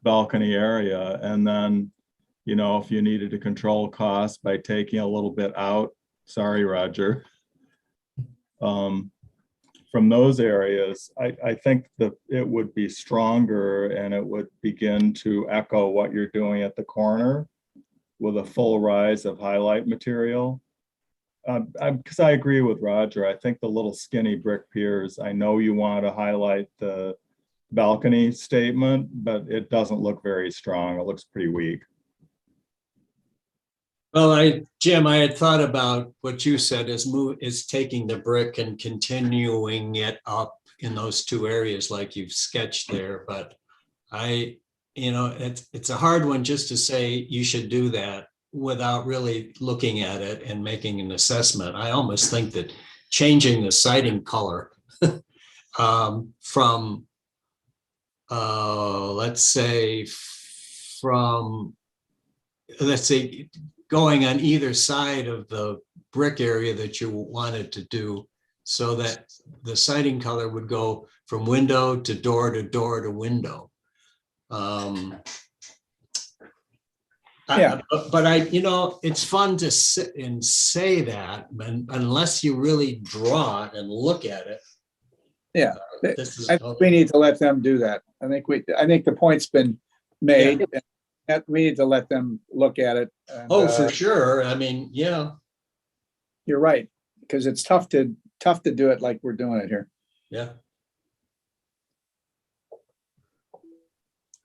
balcony area. And then, if you needed to control costs by taking a little bit out, sorry, Roger, from those areas, I think that it would be stronger and it would begin to echo what you're doing at the corner with a full rise of highlight material. Because I agree with Roger. I think the little skinny brick piers, I know you want to highlight the balcony statement, but it doesn't look very strong. It looks pretty weak. Well, Jim, I had thought about what you said is taking the brick and continuing it up in those two areas like you've sketched there. But it's a hard one just to say you should do that without really looking at it and making an assessment. I almost think that changing the siding color from, let's say, going on either side of the brick area that you wanted to do, so that the siding color would go from window to door to door to window. Yeah. But it's fun to sit and say that, unless you really draw it and look at it. Yeah. I think we need to let them do that. I think the point's been made. Yeah. We need to let them look at it. And, for sure. I mean, yeah. You're right, because it's tough to do it like we're doing it here. Yeah.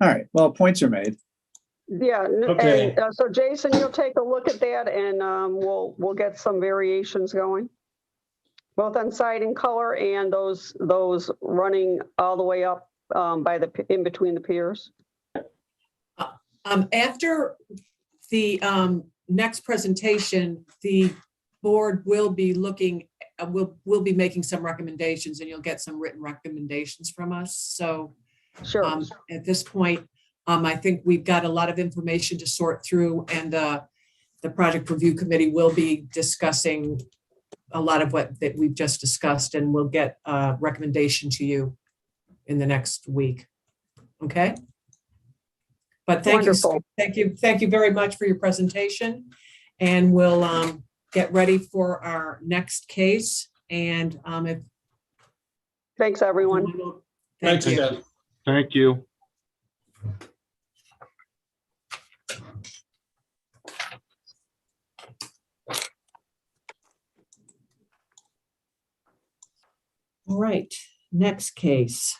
All right. Well, points are made. Yeah, Okay. and so Jason, you'll take a look at that and we'll get some variations going. Both on siding color and those running all the way up in between the piers. After the next presentation, the board will be looking, we'll be making some recommendations, and you'll get some written recommendations from us. So Sure. At this point, I think we've got a lot of information to sort through, and the project review committee will be discussing a lot of what that we've just discussed, and we'll get a recommendation to you in the next week. Okay. But thank Wonderful. you. Thank you very much for your presentation, and we'll get ready for our next case. And Thanks, everyone. Thanks, you. Jeff. Thank you. All right, next case.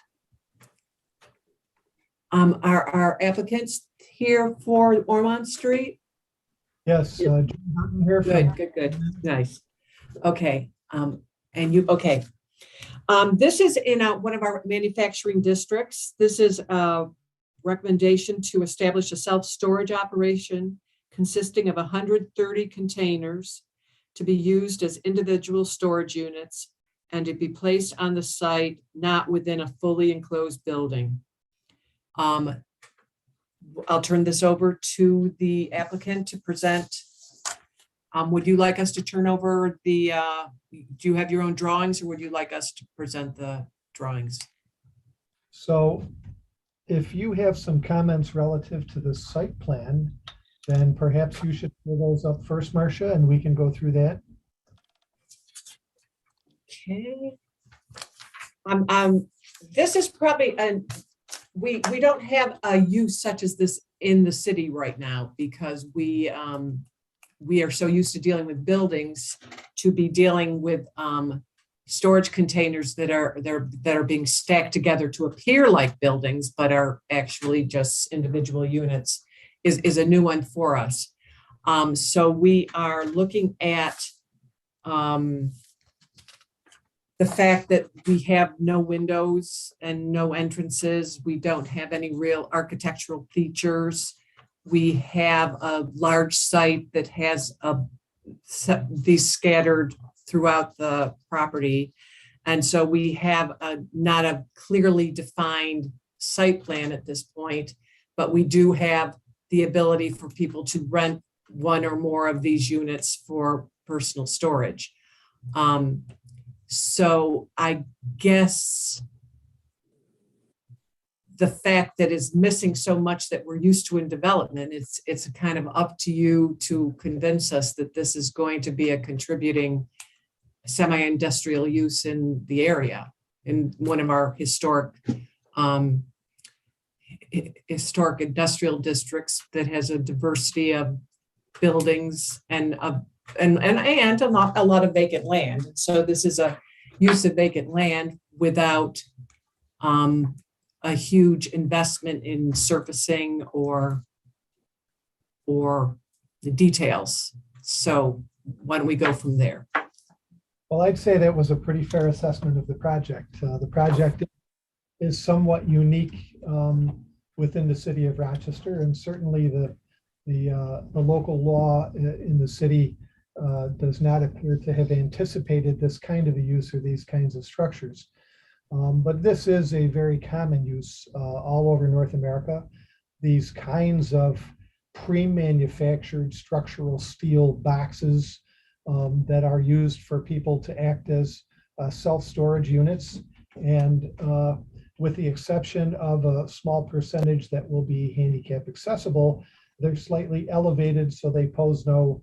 Are our applicants here for Ormond Street? Yes, Jim Burton here from Good, nice. Okay, and you, okay. This is in one of our manufacturing districts. This is a recommendation to establish a self-storage operation consisting of 130 containers to be used as individual storage units and to be placed on the site, not within a fully enclosed building. I'll turn this over to the applicant to present. Would you like us to turn over the, do you have your own drawings, or would you like us to present the drawings? So if you have some comments relative to the site plan, then perhaps you should pull those up first, Marcia, and we can go through that. Okay. This is probably, we don't have a use such as this in the city right now, because we are so used to dealing with buildings to be dealing with storage containers that are being stacked together to appear like buildings, but are actually just individual units, is a new one for us. So we are looking at the fact that we have no windows and no entrances. We don't have any real architectural features. We have a large site that has these scattered throughout the property. And so we have not a clearly defined site plan at this point, but we do have the ability for people to rent one or more of these units for personal storage. So I guess the fact that is missing so much that we're used to in development, it's kind of up to you to convince us that this is going to be a contributing semi-industrial use in the area, in one of our historic industrial districts that has a diversity of buildings and a lot of vacant land. So this is a use of vacant land without a huge investment in surfacing or the details. So why don't we go from there? Well, I'd say that was a pretty fair assessment of the project. The project is somewhat unique within the city of Rochester, and certainly the local law in the city does not appear to have anticipated this kind of a use or these kinds of structures. But this is a very common use all over North America. These kinds of pre-manufactured structural steel boxes that are used for people to act as self-storage units. And with the exception of a small percentage that will be handicap accessible, they're slightly elevated, so they pose no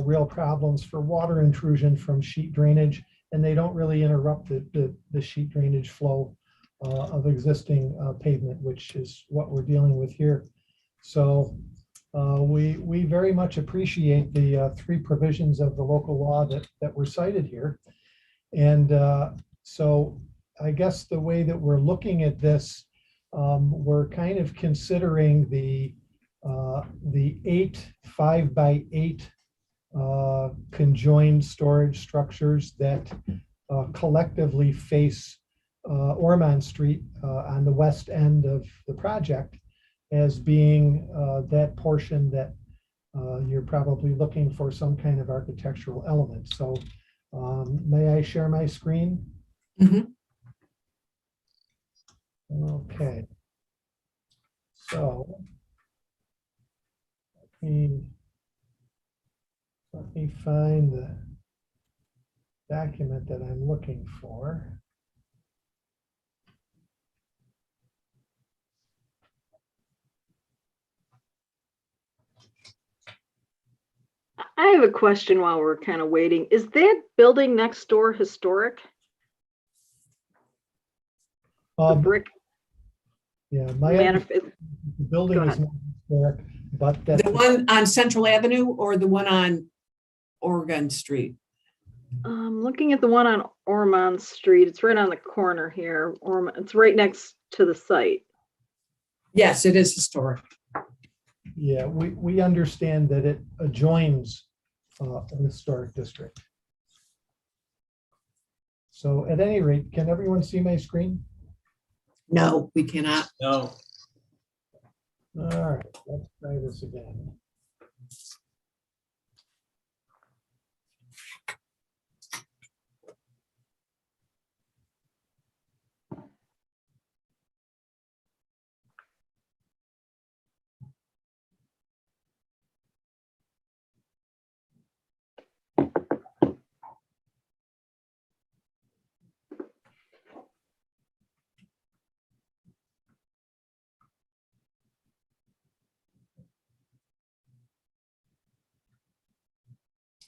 real problems for water intrusion from sheet drainage, and they don't really interrupt the sheet drainage flow of existing pavement, which is what we're dealing with here. So we very much appreciate the three provisions of the local law that were cited here. And so I guess the way that we're looking at this, we're kind of considering the 8 5x8 conjoined storage structures that collectively face Ormond Street on the west end of the project as being that portion that you're probably looking for some kind of architectural element. So may I share my screen? Mm-hmm. Okay. So let me find the document that I'm looking for. I have a question while we're kind of waiting. Is that building next door historic? The brick Yeah, manifest. the building is not historic, but that The one on Central Avenue or the one on Oregon Street? I'm looking at the one on Ormond Street. It's right on the corner here. It's right next to the site. Yes, it is historic. yeah, we understand that it adjoins an historic district. So at any rate, can everyone see my screen? No, we cannot. No, All right, let's try this again.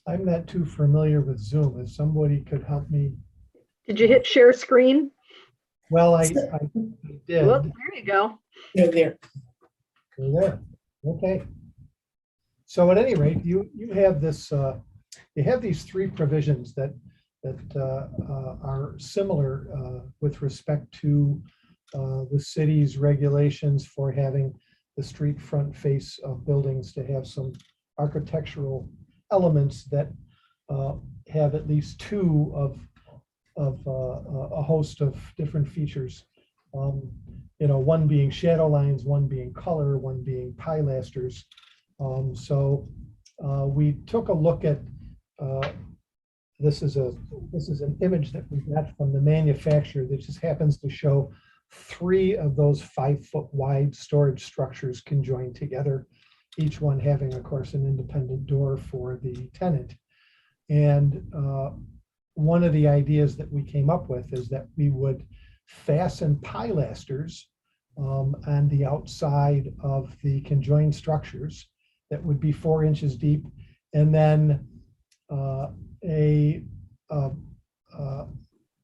I'm not too familiar with Zoom. If somebody could help me. Did you hit share screen? Well, I did. Whoop, there you go. They're there. They're there. Okay. So at any rate, you have this. You have these three provisions that are similar with respect to the city's regulations for having the street front face of buildings to have some architectural elements that have at least two of a host of different features. One being shadow lines, one being color, one being pilasters. So we took a look at this is an image that we got from the manufacturer that just happens to show 3 of those 5-foot wide storage structures can join together, each one having, of course, an independent door for the tenant. And one of the ideas that we came up with is that we would fasten pilasters on the outside of the conjoined structures that would be 4 inches deep, and then a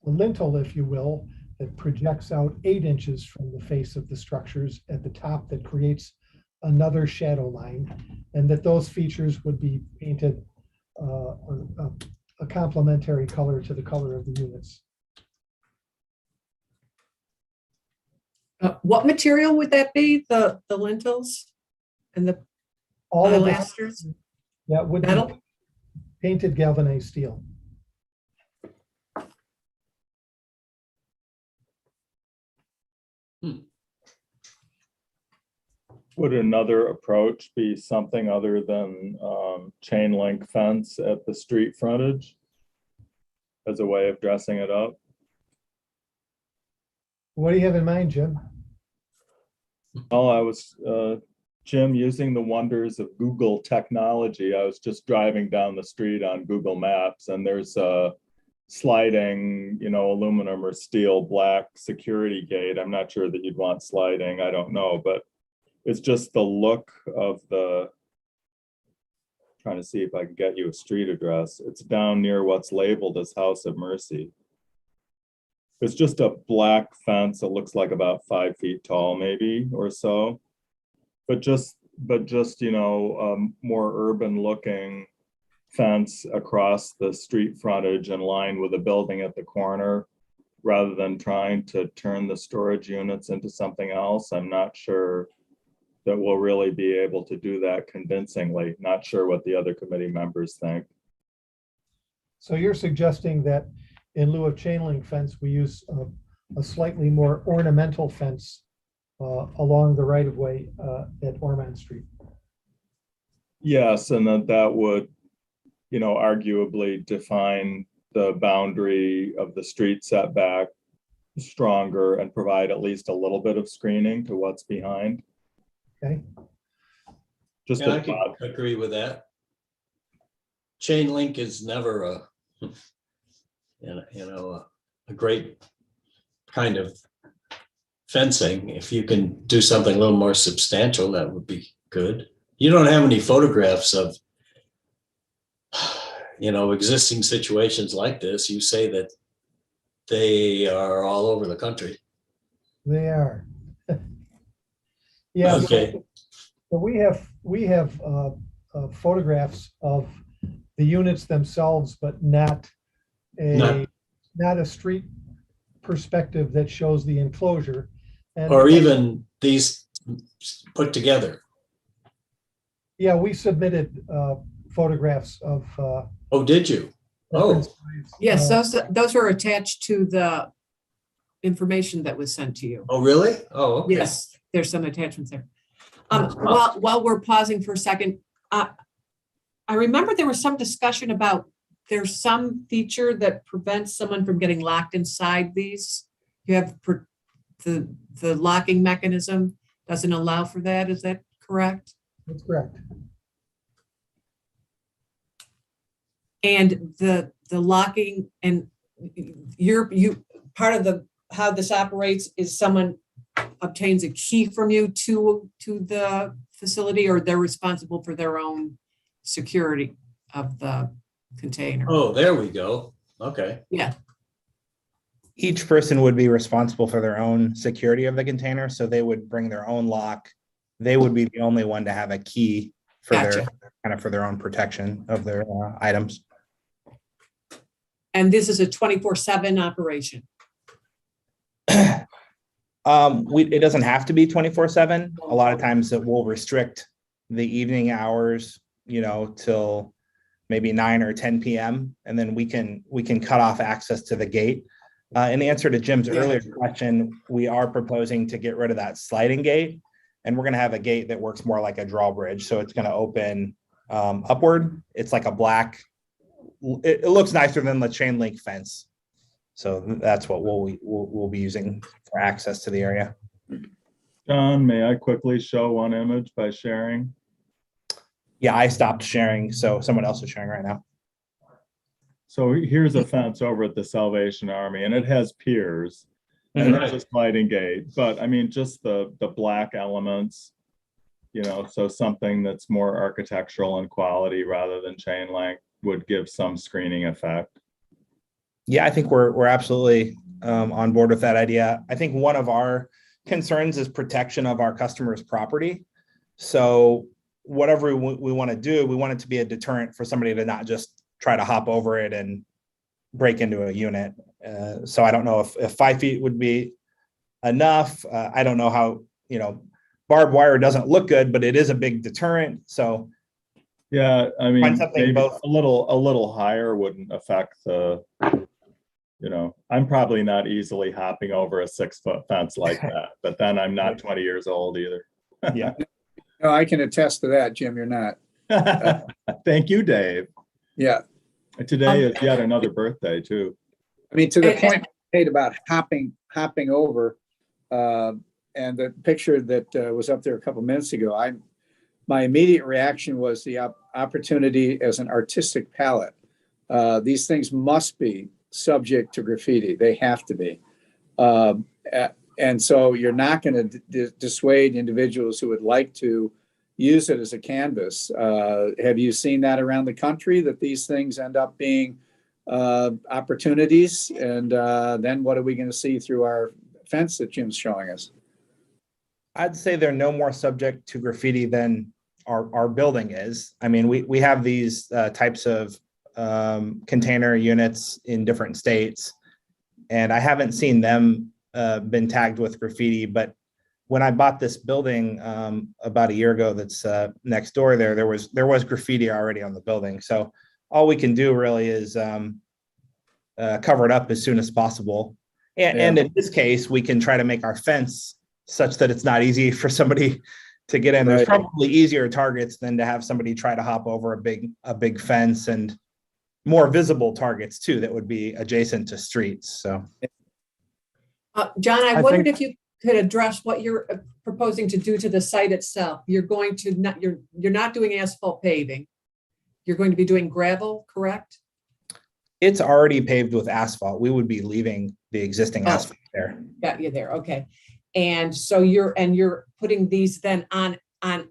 lintel, if you will, that projects out 8 inches from the face of the structures at the top, that creates another shadow line, and that those features would be painted a complementary color to the color of the units. What material would that be? The lintels and the All of pilasters? that would be Metal? painted galvanized steel. Would another approach be something other than chain link fence at the street frontage as a way of dressing it up? What do you have in mind, Jim? Well, I was, Jim, using the wonders of Google technology. I was just driving down the street on Google Maps, and there's a sliding, aluminum or steel black security gate. I'm not sure that you'd want sliding. I don't know, but it's just the look of trying to see if I can get you a street address. It's down near what's labeled as House of Mercy. It's just a black fence. It looks like about 5 feet tall, maybe, or so. But just more urban looking fence across the street frontage in line with a building at the corner, rather than trying to turn the storage units into something else. I'm not sure that we'll really be able to do that convincingly. Not sure what the other committee members think. So you're suggesting that in lieu of chain link fence, we use a slightly more ornamental fence along the right of way at Ormond Street. Yes, and that would, arguably define the boundary of the street setback stronger and provide at least a little bit of screening to what's behind. Okay. Just Yeah, a I can thought. agree with that. Chain link is never a great kind of fencing. If you can do something a little more substantial, that would be good. You don't have any photographs of, existing situations like this. You say that they are all over the country. They are. Yeah. Okay. So we have photographs of the units themselves, but not a street perspective that shows the enclosure. And Or even these put together. yeah, we submitted photographs of. Oh, did you? Oh, Yes, those were attached to the information that was sent to you. oh, really? Oh, okay. Yes, there's some attachments there. While we're pausing for a second, I remember there was some discussion about there's some feature that prevents someone from getting locked inside these. You have the locking mechanism doesn't allow for that. Is that correct? That's correct. And the locking, and you part of how this operates is someone obtains a key from you to the facility, or they're responsible for their own security of the container. Oh, there we go. Okay. Yeah. Each person would be responsible for their own security of the container, so they would bring their own lock. They would be the only one to have a key for Gotcha. for their own protection of their items. And this is a 24/7 operation. It doesn't have to be 24/7. A lot of times it will restrict the evening hours, till maybe 9 or 10 p.m. And then we can cut off access to the gate. In answer to Jim's earlier question, we are proposing to get rid of that sliding gate, and we're going to have a gate that works more like a drawbridge. So it's going to open upward. It's like a black. It looks nicer than the chain link fence. So that's what we'll be using for access to the area. John, may I quickly show one image by sharing? Yeah, I stopped sharing, so someone else is sharing right now. So here's a fence over at the Salvation Army, and it has piers and it has a sliding gate, but I mean, just the black elements, you know, so something that's more architectural in quality rather than chain link would give some screening effect. Yeah, I think we're absolutely on board with that idea. I think one of our concerns is protection of our customers' property. So whatever we want to do, we want it to be a deterrent for somebody to not just try to hop over it and break into a unit. So I don't know if 5 feet would be enough. I don't know how, you know, barbed wire doesn't look good, but it is a big deterrent. So yeah, I mean, find something maybe both. a little higher wouldn't affect the, you know, I'm probably not easily hopping over a 6-foot fence like that, but then I'm not 20 years old either. Yeah. No, I can attest to that, Jim, you're not. Thank you, Dave. Yeah, Today is yet another birthday too. I mean, to the point made about hopping over, and the picture that was up there a couple minutes ago, my immediate reaction was the opportunity as an artistic palette. These things must be subject to graffiti. They have to be. And so you're not going to dissuade individuals who would like to use it as a canvas. Have you seen that around the country, that these things end up being opportunities? And then what are we going to see through our fence that Jim's showing us? I'd say they're no more subject to graffiti than our building is. I mean, we have these types of container units in different states, and I haven't seen them been tagged with graffiti. But when I bought this building about a year ago, that's next door there was graffiti already on the building. So all we can do really is cover it up as soon as possible. And in this case, we can try to make our fence such that it's not easy for somebody to get in. There's probably easier targets than to have somebody try to hop over a big fence, and more visible targets too that would be adjacent to streets. So, John, I I wondered think- if you could address what you're proposing to do to the site itself. You're going to not, you're not doing asphalt paving. You're going to be doing gravel, correct? it's already paved with asphalt. We would be leaving the existing asphalt there. Got you there. Okay. And so you're putting these then on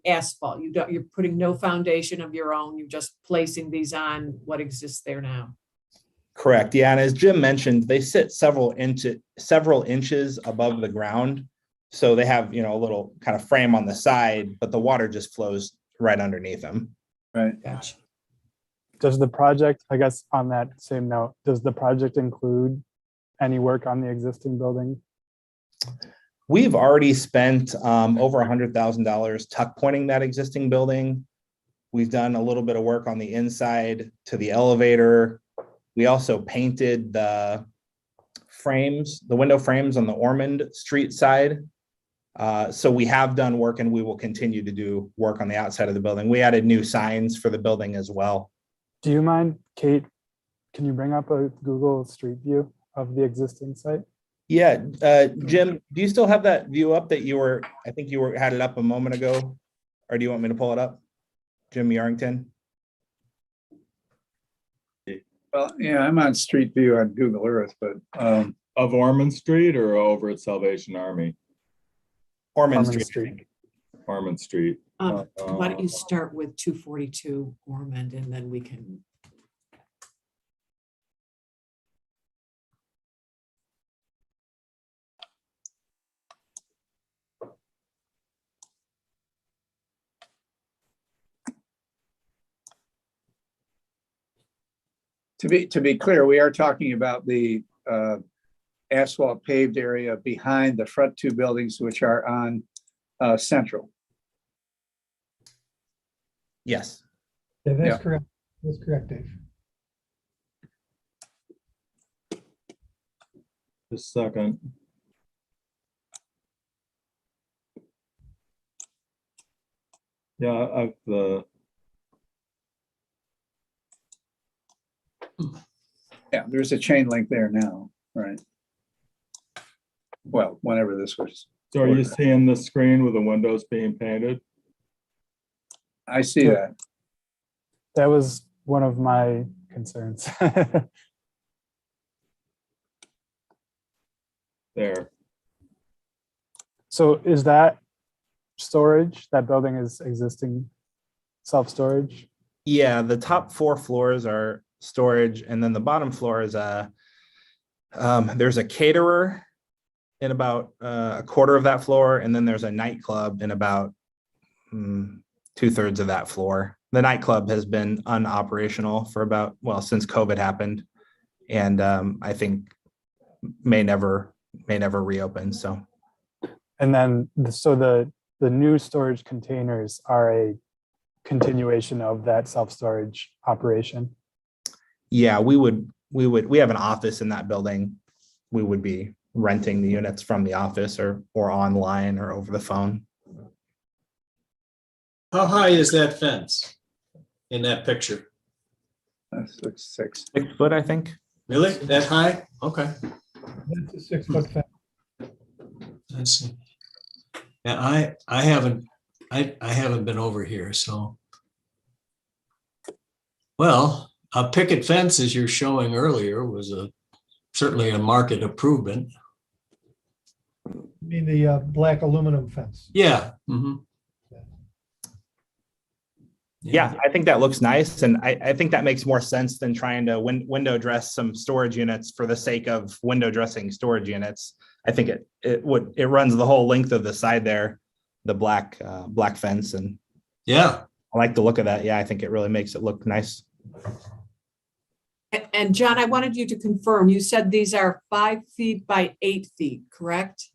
asphalt. You're putting no foundation of your own. You're just placing these on what exists there now. Correct. Yeah. And as Jim mentioned, they sit several inches above the ground. So they have, a little kind of frame on the side, but the water just flows right underneath them. Right. Gotcha. Does the project, I guess on that same note, does the project include any work on the existing building? We've already spent over $100,000 tuck pointing that existing building. We've done a little bit of work on the inside to the elevator. We also painted the window frames on the Ormond Street side. So we have done work, and we will continue to do work on the outside of the building. We added new signs for the building as well. Do you mind, Kate, can you bring up a Google Street View of the existing site? Yeah, Jim, do you still have that view up that I think you had it up a moment ago? Or do you want me to pull it up? Jim Yarrington? Well, yeah, I'm on Street View on Google Earth, but Of Ormond Street or over at Salvation Army? Ormond Ormond Street. Ormond Street. Why don't you start with 242 Ormond, and then we can. to be clear, we are talking about the asphalt paved area behind the front two buildings, which are on Central. Yes. Yeah, that's Yeah. correct. That's correct, Dave. Just a second. Yeah, Yeah, there's a chain link there now. Right. Well, whenever this was, So are you seeing the screen with the windows being painted? I see Yeah. that. That was one of my concerns. There. So is that storage? That building is existing self-storage? Yeah, the top 4 floors are storage, and then the bottom floor is there's a caterer in about a quarter of that floor, and then there's a nightclub in about 2/3 of that floor. The nightclub has been unoperational for about, well, since COVID happened, and I think may never reopen. So And then, so the new storage containers are a continuation of that self-storage operation? yeah, we have an office in that building. We would be renting the units from the office or online or over the phone. How high is that fence in that picture? That's 6. 6 foot, I think. Really? That high? Okay. That's a 6-foot fence. I see. Yeah, I haven't been over here, so. Well, a picket fence, as you're showing earlier, was certainly a market improvement. You mean the black aluminum fence? Yeah. Mhm. Yeah, I think that looks nice. And I think that makes more sense than trying to window dress some storage units for the sake of window dressing storage units. I think it runs the whole length of the side there, the black fence. And Yeah. I like the look of that. Yeah, I think it really makes it look nice. And John, I wanted you to confirm, you said these are 5 feet by 8 feet, correct?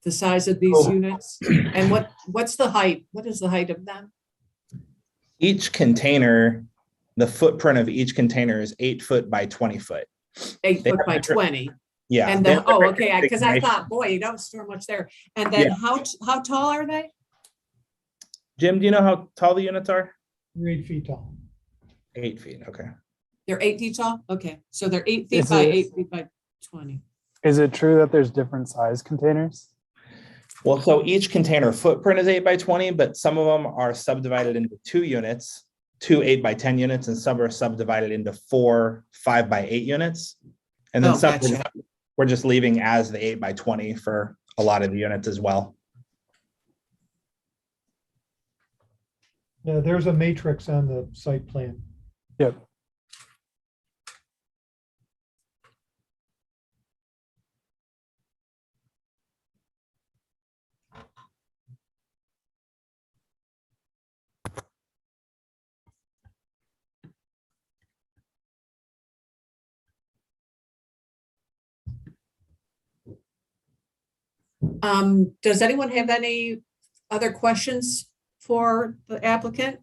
The size of these units? And what's the height? What is the height of them? Each container, the footprint of each container is 8 foot by 20 foot. 8 They foot have by different- 20. Yeah. And they then, have oh, different okay, because I configurations. thought, boy, you don't store much there. And then how tall are they? Jim, do you know how tall the units are? They're 8 feet tall. 8 feet. Okay. They're 8 feet tall? Okay, so they're 8 feet Is by it- 8 feet by 20. Is it true that there's different size containers? Well, so each container footprint is 8 by 20, but some of them are subdivided into 2 units, 2 8 by 10 units, and some are subdivided into 4 5 by 8 units. And then Oh, some gotcha. we're just leaving as the 8 by 20 for a lot of the units as well. Yeah, there's a matrix on the site plan. Yep. Does anyone have any other questions for the applicant?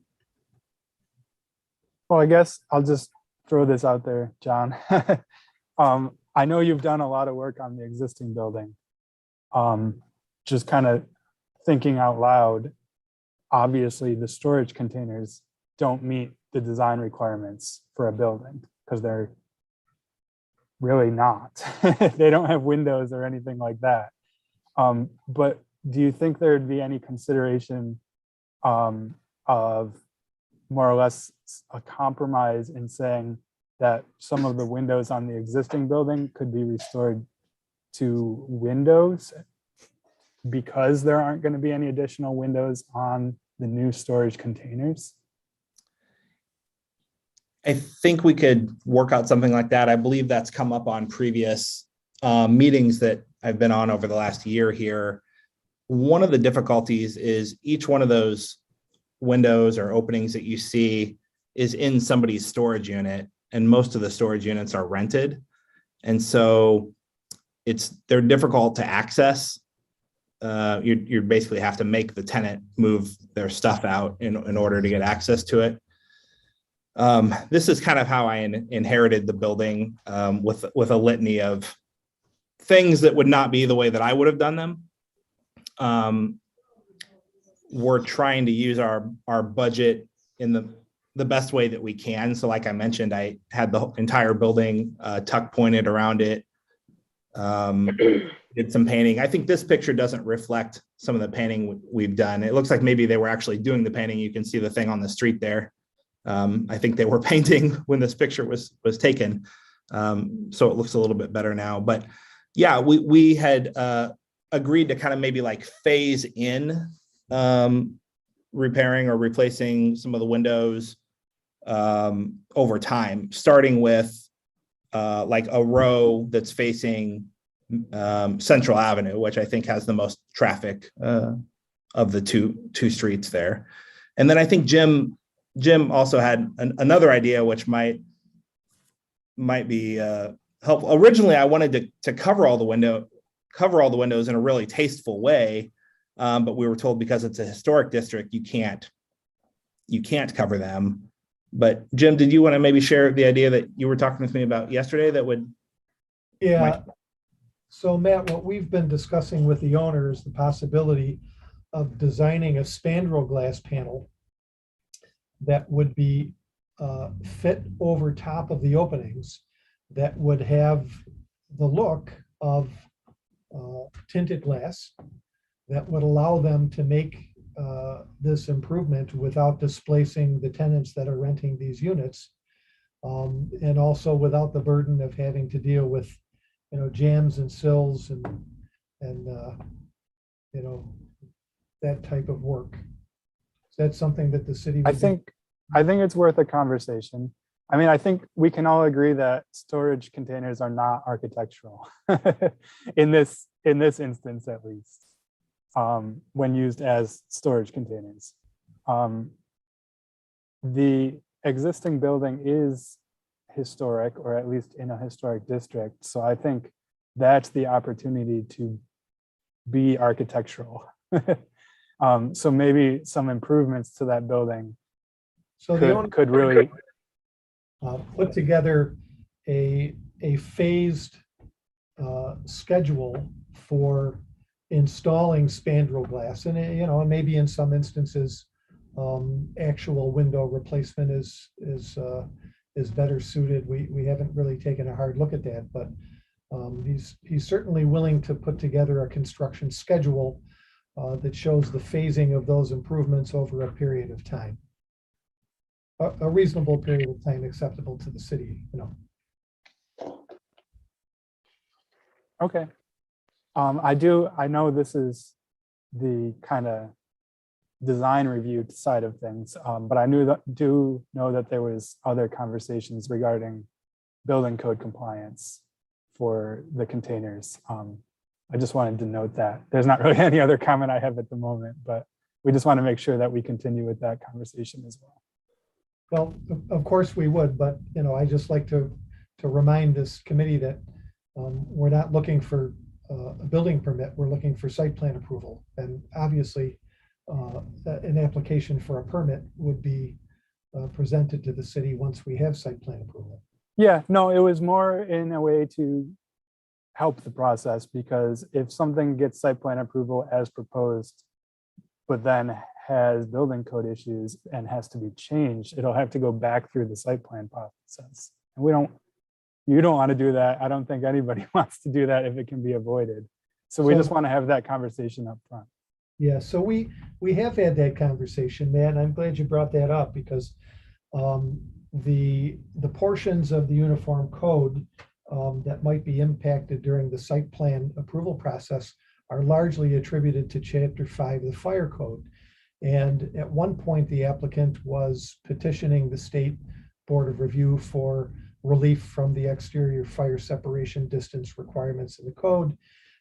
Well, I guess I'll just throw this out there, John. I know you've done a lot of work on the existing building. Just kind of thinking out loud, obviously the storage containers don't meet the design requirements for a building because they're really not. They don't have windows or anything like that. But do you think there would be any consideration of more or less a compromise in saying that some of the windows on the existing building could be restored to windows because there aren't going to be any additional windows on the new storage containers? I think we could work out something like that. I believe that's come up on previous meetings that I've been on over the last year here. One of the difficulties is each one of those windows or openings that you see is in somebody's storage unit, and most of the storage units are rented. And so they're difficult to access. You basically have to make the tenant move their stuff out in order to get access to it. This is kind of how I inherited the building, with a litany of things that would not be the way that I would have done them. We're trying to use our budget in the best way that we can. So like I mentioned, I had the entire building tuck pointed around it. Did some painting. I think this picture doesn't reflect some of the painting we've done. It looks like maybe they were actually doing the painting. You can see the thing on the street there. I think they were painting when this picture was taken. So it looks a little bit better now. But yeah, we had agreed to kind of maybe like phase in repairing or replacing some of the windows over time, starting with like a row that's facing Central Avenue, which I think has the most traffic of the two streets there. And then I think Jim also had another idea, which might be helpful. Originally, I wanted to cover all the windows in a really tasteful way, but we were told because it's a historic district, you can't cover them. But Jim, did you want to maybe share the idea that you were talking with me about yesterday that would? Yeah. So Matt, what we've been discussing with the owner is the possibility of designing a spandrel glass panel that would be fit over top of the openings, that would have the look of tinted glass, that would allow them to make this improvement without displacing the tenants that are renting these units, and also without the burden of having to deal with, jams and sills and that type of work. That's something that the city. I think it's worth a conversation. I mean, I think we can all agree that storage containers are not architectural in this instance, at least, when used as storage containers. The existing building is historic, or at least in a historic district. So I think that's the opportunity to be architectural. So maybe some improvements to that building could really put together a phased schedule for installing spandrel glass, and and maybe in some instances actual window replacement is better suited. We haven't really taken a hard look at that, but he's certainly willing to put together a construction schedule that shows the phasing of those improvements over a period of time, a reasonable period of time acceptable to the city. Okay. I know this is the kind of design review side of things, but I do know that there was other conversations regarding building code compliance for the containers. I just wanted to note that. There's not really any other comment I have at the moment, but we just want to make sure that we continue with that conversation as well. Well, of course we would, but I just like to remind this committee that we're not looking for a building permit. We're looking for site plan approval, and obviously an application for a permit would be presented to the city once we have site plan approval. Yeah, no, it was more in a way to help the process, because if something gets site plan approval as proposed, but then has building code issues and has to be changed, it'll have to go back through the site plan process. And you don't want to do that. I don't think anybody wants to do that if it can be avoided. So we just want to have that conversation up front. Yeah, so we have had that conversation, Matt, and I'm glad you brought that up, because the portions of the uniform code that might be impacted during the site plan approval process are largely attributed to Chapter 5 of the Fire Code. And at one point, the applicant was petitioning the State Board of Review for relief from the exterior fire separation distance requirements in the code.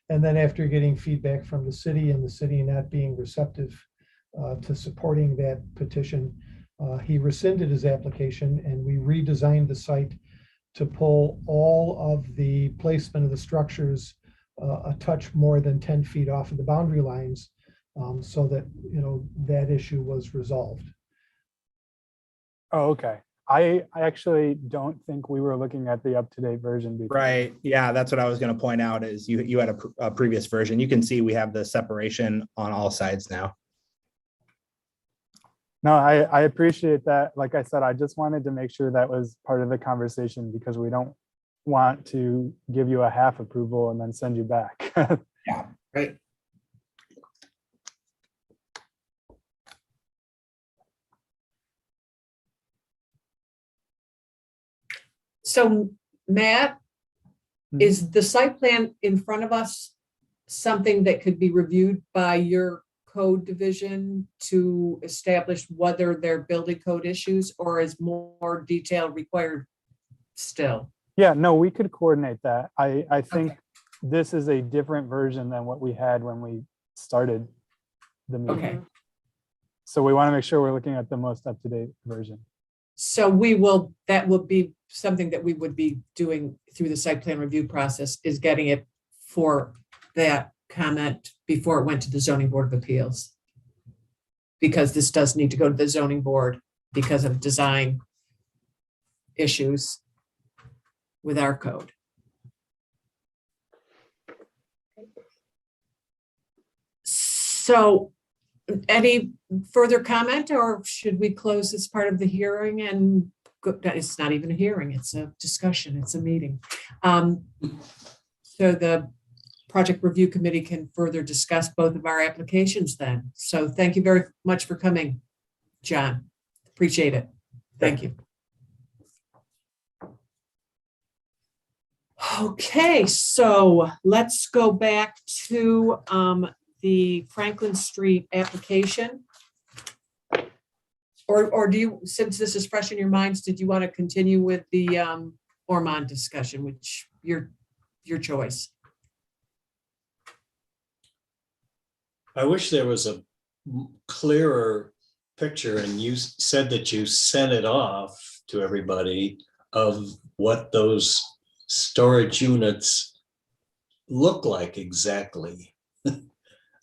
And then after getting feedback from the city, and the city not being receptive to supporting that petition, he rescinded his application, and we redesigned the site to pull all of the placement of the structures a touch more than 10 feet off of the boundary lines, so that that issue was resolved. Oh, okay. I actually don't think we were looking at the up-to-date version before. Right. Yeah, that's what I was going to point out is you had a previous version. You can see we have the separation on all sides now. No, I appreciate that. Like I said, I just wanted to make sure that was part of the conversation, because we don't want to give you a half approval and then send you back. Yeah. Right. So Matt, is the site plan in front of us something that could be reviewed by your code division to establish whether they're building code issues, or is more detail required still? Yeah, no, we could coordinate that. I think Okay. this is a different version than what we had when we started the meeting. Okay. So we want to make sure we're looking at the most up-to-date version. So that will be something that we would be doing through the site plan review process, is getting it for that comment before it went to the zoning board of appeals. Because this does need to go to the zoning board because of design issues with our code. So any further comment, or should we close this part of the hearing and go? It's not even a hearing, it's a discussion, it's a meeting. So the project review committee can further discuss both of our applications then. So thank you very much for coming, John. Appreciate it. Thank you. Okay, so let's go back to the Franklin Street application. Or do you, since this is fresh in your minds, did you want to continue with the Ormond discussion, which your choice? I wish there was a clearer picture, and you said that you sent it off to everybody of what those storage units look like exactly.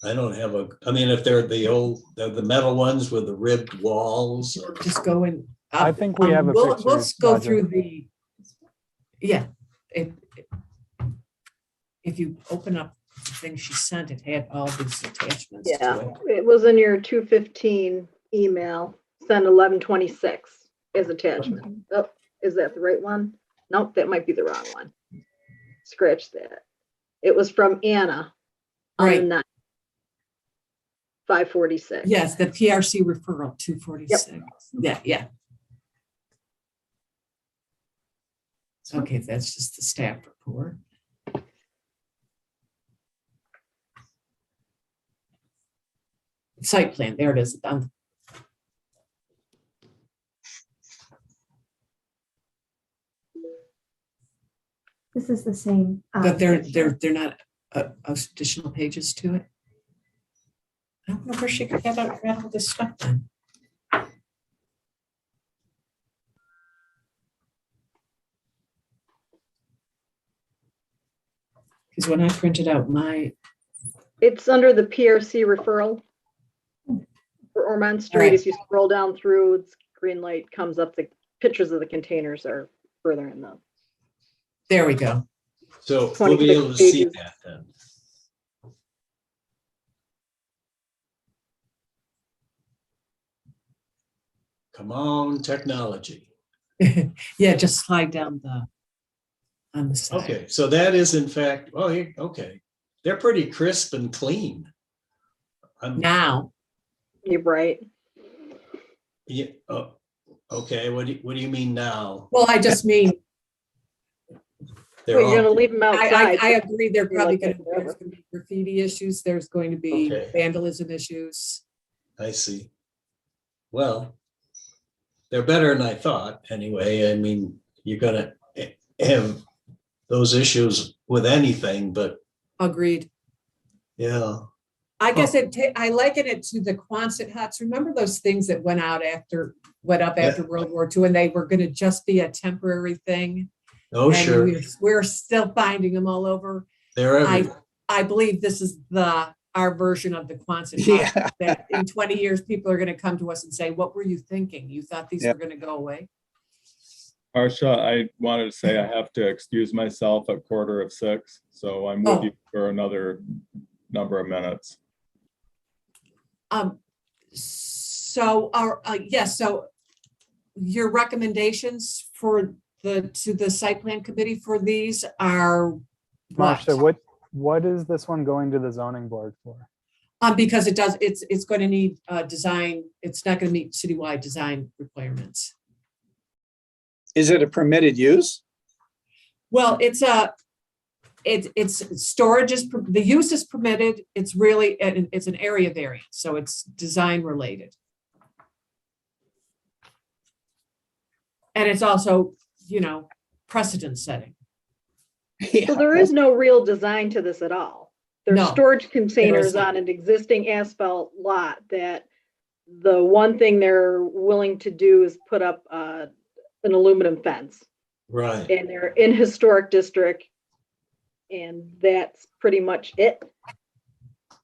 I don't have I mean, if they're the metal ones with the ribbed walls. Just go in. I think we have a We'll picture, go Roger. through the, yeah. If you open up the thing she sent, it had all these attachments Yeah, to it. it was in your 215 email, send 1126 as attachment. Oh, is that the right one? Nope, that might be the wrong one. Scratch that. It was from Anna on the Right. 9th, 546. Yes, the PRC referral 246. Yeah. Okay, that's just the staff report. Site plan, there it is. This is the same. But they're not additional pages to it. I don't know where she got all this stuff then. Because when I printed out It's under the PRC referral for Ormond Street. Right. If you scroll down through, it's green light comes up. The pictures of the containers are further in the. there we go. So we'll be able to see that then. Come on, technology. Yeah, just slide down on the side. Okay, so that is in fact, oh, yeah, okay. They're pretty crisp and clean. Now, You're right. Yeah, oh, okay, what do you mean now? well, I just mean, They're Well, you're all- gonna leave them outside. I agree, they're You're probably like going that to, forever. there's going to be graffiti issues, there's going to be Okay. vandalism issues. I see. Well, they're better than I thought, anyway. I mean, you're gonna have those issues with anything, but Agreed. yeah. I guess I liken it to the Quonset huts. Remember those things that went up after World War II, and they were going to just be a temporary thing? Oh, And sure. we're still finding them all over. They're everywhere. I believe this is our version of the Quonset hut. Yeah. That in 20 years, people are going to come to us and say, what were you thinking? You thought these Yeah. were going to go away? Harsha, I wanted to say I have to excuse myself at 5:45, so I'm with Oh. you for another number of minutes. So our, yes, so your recommendations for to the site plan committee for these are Marcia, what? what is this one going to the zoning board for? Because it's going to need design, it's not going to meet citywide design requirements. Is it a permitted use? Well, it's storage is, the use is permitted. It's really, it's an area variance, so it's design related. And it's also, precedent setting. So there is no real design to this at all. There's No, storage containers not. on an existing asphalt lot that the one thing they're willing to do is put up an aluminum fence. Right. And they're in historic district. And that's pretty much it. I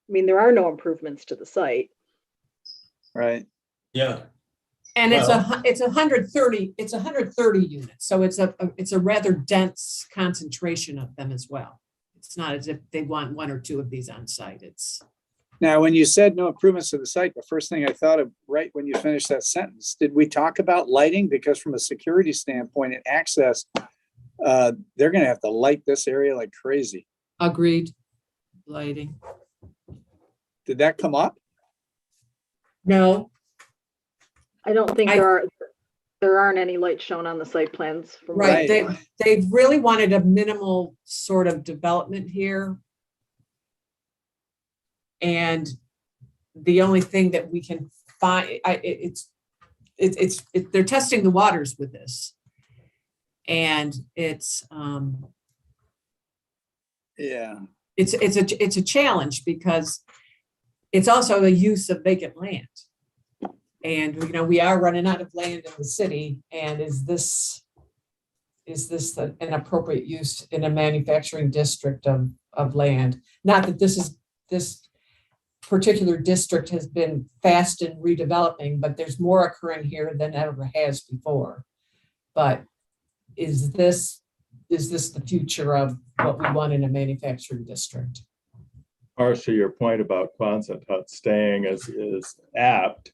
mean, there are no improvements to the site. Right. Yeah. And Well- it's 130 units. So it's a rather dense concentration of them as well. It's not as if they want one or two of these on site. It's, Now, when you said no improvements to the site, the first thing I thought of right when you finished that sentence, did we talk about lighting? Because from a security standpoint and access, they're going to have to light this area like crazy. agreed. Lighting. Did that come up? No, I don't think there aren't any lights shown on the site plans. From what right. I- They've really wanted a minimal sort of development here. And the only thing that we can find, they're testing the waters with this. And it's Yeah. it's a challenge because it's also a use of vacant land. And, we are running out of land in the city, and is this an appropriate use in a manufacturing district of land? Not that this particular district has been fast in redeveloping, but there's more occurring here than ever has before. But is this the future of what we want in a manufacturing district? Marcia, your point about Quonset hut staying is apt.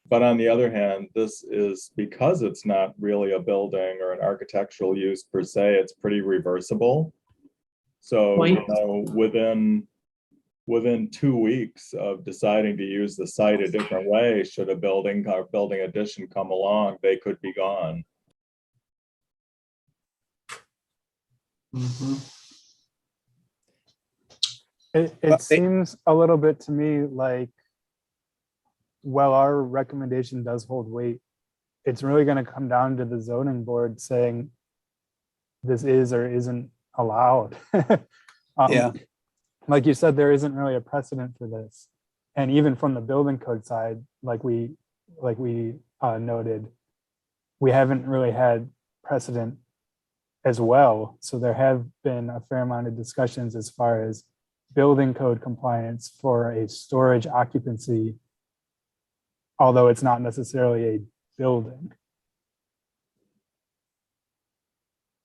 But on the other hand, this is because it's not really a building or an architectural use per se, it's pretty reversible. So, within 2 weeks of deciding to use the site a different way, should a building or building addition come along, they could be gone. Mhm. It seems a little bit to me like, well, our recommendation does hold weight. It's really going to come down to the zoning board saying this is or isn't allowed. Yeah. Like you said, there isn't really a precedent for this. And even from the building code side, like we noted, we haven't really had precedent as well. So there have been a fair amount of discussions as far as building code compliance for a storage occupancy, although it's not necessarily a building.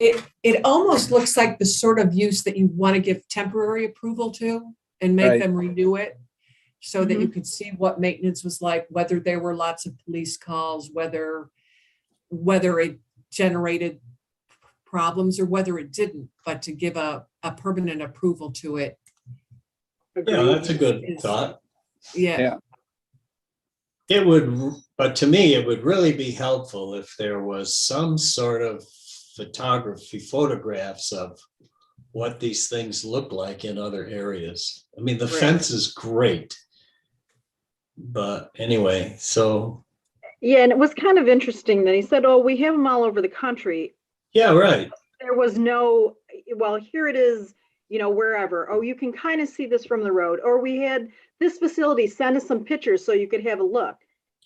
It almost looks like the sort of use that you want to give temporary approval to and make Right. them renew it so that you could see what maintenance was like, whether there were lots of police calls, whether it generated problems or whether it didn't, but to give a permanent approval to it. Yeah, that's a good thought. Yeah. Yeah. It would, but to me, it would really be helpful if there was some sort of photographs of what these things look like in other areas. I mean, the Right. fence is great. But anyway, so, Yeah, and it was kind of interesting that he said, oh, we have them all over the country. yeah, right. There was no, well, here it is, wherever. Oh, you can kind of see this from the road. Or we had this facility, send us some pictures so you could have a look.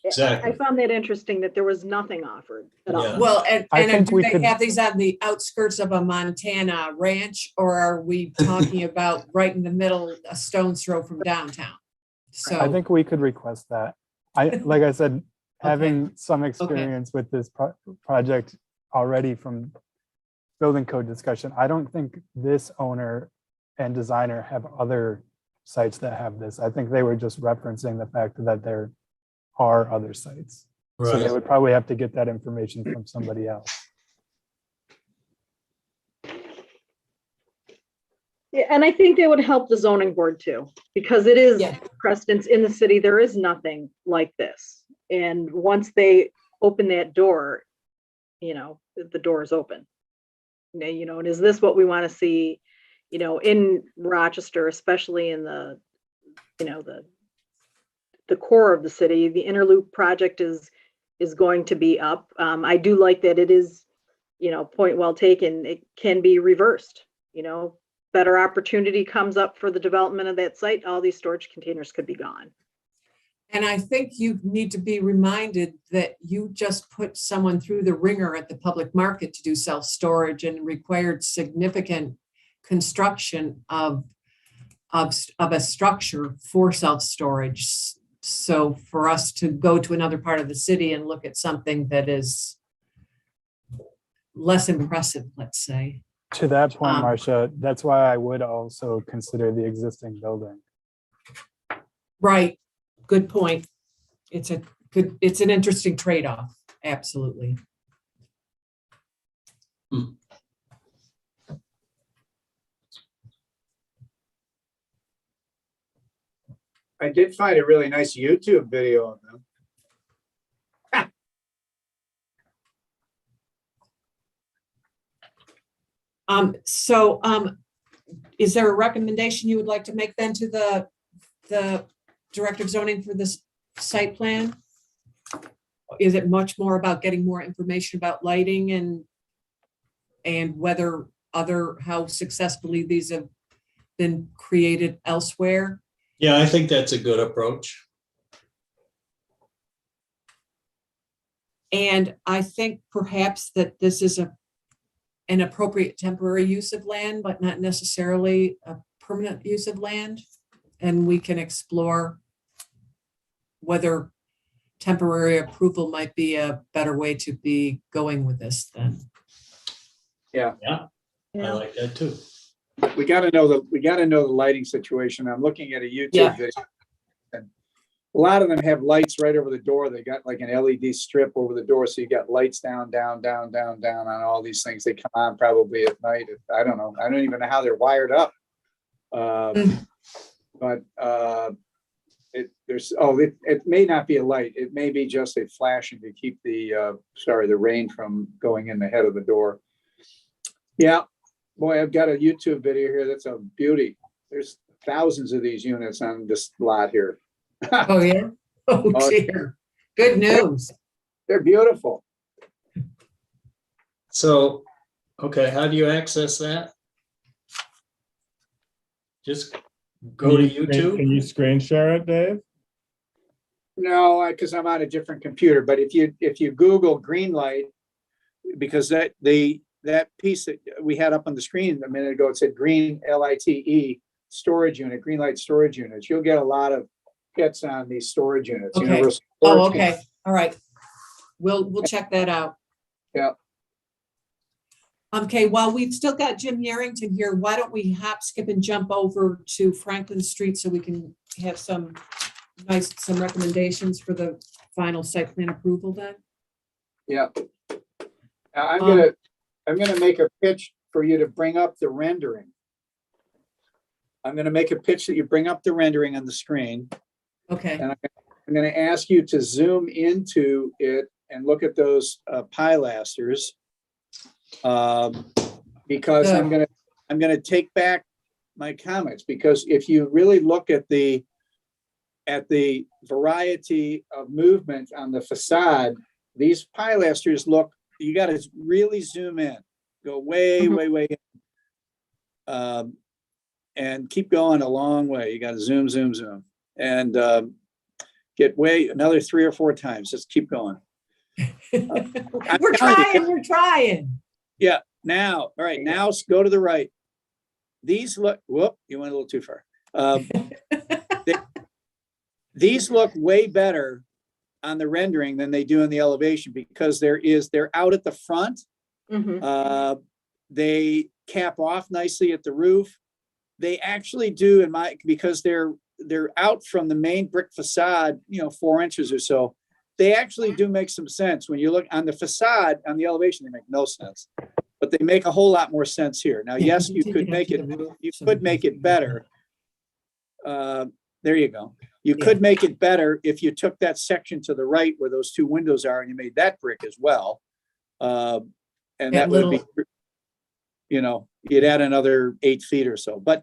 Exactly. I found that interesting that there was nothing offered at all. Yeah. Well, and I think do we they could- have these on the outskirts of a Montana ranch, or are we talking about right in the middle, a stone's throw from downtown? So I think we could request that. Like I said, having some experience with this project already from building code discussion, I don't think this owner and designer have other sites that have this. I think they were just referencing the fact that there are other sites. So they Right. would probably have to get that information from somebody else. Yeah, and I think they would help the zoning board too, because it is Yeah. precedence in the city. There is nothing like this. And once they open that door, the door is open. Now, and is this what we want to see, in Rochester, especially in the core of the city? The inner loop project is going to be up. I do like that it is, point well taken. It can be reversed, better opportunity comes up for the development of that site, all these storage containers could be gone. And I think you need to be reminded that you just put someone through the ringer at the public market to do self-storage and required significant construction of a structure for self-storage. So for us to go to another part of the city and look at something that is less impressive, let's say. To that point, Marcia, that's why I would also consider the existing building. Right. Good point. It's an interesting trade-off. Absolutely. I did find a really nice YouTube video of them. Is there a recommendation you would like to make then to the Director of Zoning for this site plan? Is it much more about getting more information about lighting and whether how successfully these have been created elsewhere? Yeah, I think that's a good approach. And I think perhaps that this is an appropriate temporary use of land, but not necessarily a permanent use of land. And we can explore whether temporary approval might be a better way to be going with this then. Yeah. I like that too. We got to know the lighting situation. I'm looking at a YouTube video, and a lot of them have lights right over the door. They got like an LED strip over the door, so you got lights down on all these things. They come on probably at night. I don't know. I don't even know how they're wired up. But it may not be a light. It may be just a flashing to keep the rain from going in the head of the door. Yeah. Boy, I've got a YouTube video here that's a beauty. There's thousands of these units on this lot here. Oh, yeah? Oh, dear. Good news. They're beautiful. So, okay, how do you access that? Just go to YouTube? Can you screen share it, Dave? No, because I'm on a different computer. But if you Google green light, because that piece that we had up on the screen a minute ago, it said green LITE storage unit, green light storage units. You'll get a lot of hits on these storage units. Okay. Universal Oh, storage okay. units. All right. We'll check that out. Yeah. Okay, while we've still got Jim Yarrington here, why don't we hop, skip, and jump over to Franklin Street so we can have some recommendations for the final site plan approval then? Yeah. Now, I'm gonna make a pitch for you to bring up the rendering. I'm gonna make a pitch that you bring up the rendering on the screen. Okay. And I'm gonna ask you to zoom into it and look at those pilasters. Because I'm gonna take back my comments, because if you really look at the variety of movement on the facade, these pilasters look, you got to really zoom in, go way in, and keep going a long way. You got to zoom, and get way another 3 or 4 times. Just keep going. We're trying. Yeah. Now, all right. Now go to the right. These look. Whoop! You went a little too far. These look way better on the rendering than they do in the elevation, because they're out at the front. Mm-hmm. They cap off nicely at the roof. They actually do, because they're out from the main brick facade, 4 inches or so. They actually do make some sense. When you look on the facade, on the elevation, they make no sense. But they make a whole lot more sense here. Now, yes, you could make it better. There you go. You could make it better if you took that section to the right where those two windows are and you made that brick as well. And that would be, you'd add another 8 feet or so, but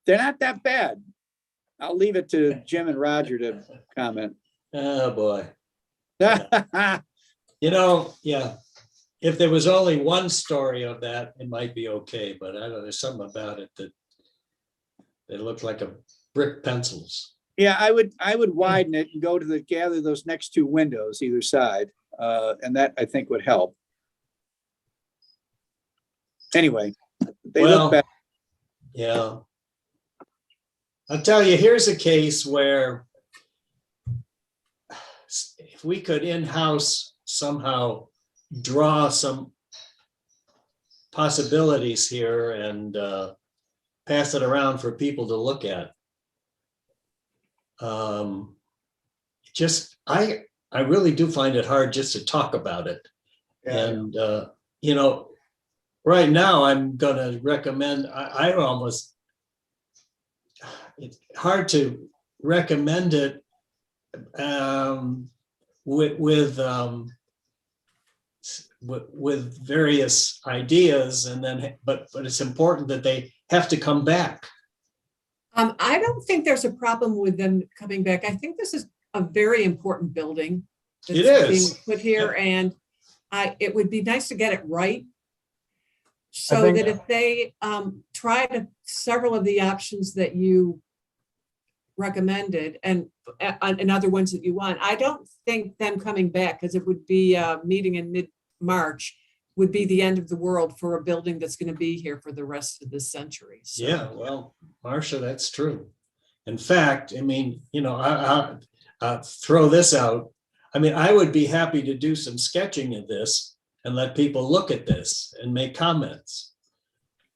they're not that bad. I'll leave it to Jim and Roger to comment. Oh, boy. Yeah. If there was only one story of that, it might be okay, but I don't know, there's something about it that they look like a brick pencils. Yeah, I would widen it and go to gather those next 2 windows either side. And that I think would help. Anyway, they look better. Yeah. I'll tell you, here's a case where if we could in-house somehow draw some possibilities here and pass it around for people to look at. I really do find it hard just to talk about it. Yeah. And, right now I'm gonna recommend, it's hard to recommend it with various ideas, and then but it's important that they have to come back. I don't think there's a problem with them coming back. I think this is a very important building. It is. Being put here, and it would be nice to get it right. So think- that if they try several of the options that you recommended and other ones that you want, I don't think them coming back, because it would be a meeting in mid-March, would be the end of the world for a building that's going to be here for the rest of the century. So. Yeah, well, Marcia, that's true. In fact, I mean, I'll throw this out. I mean, I would be happy to do some sketching of this and let people look at this and make comments,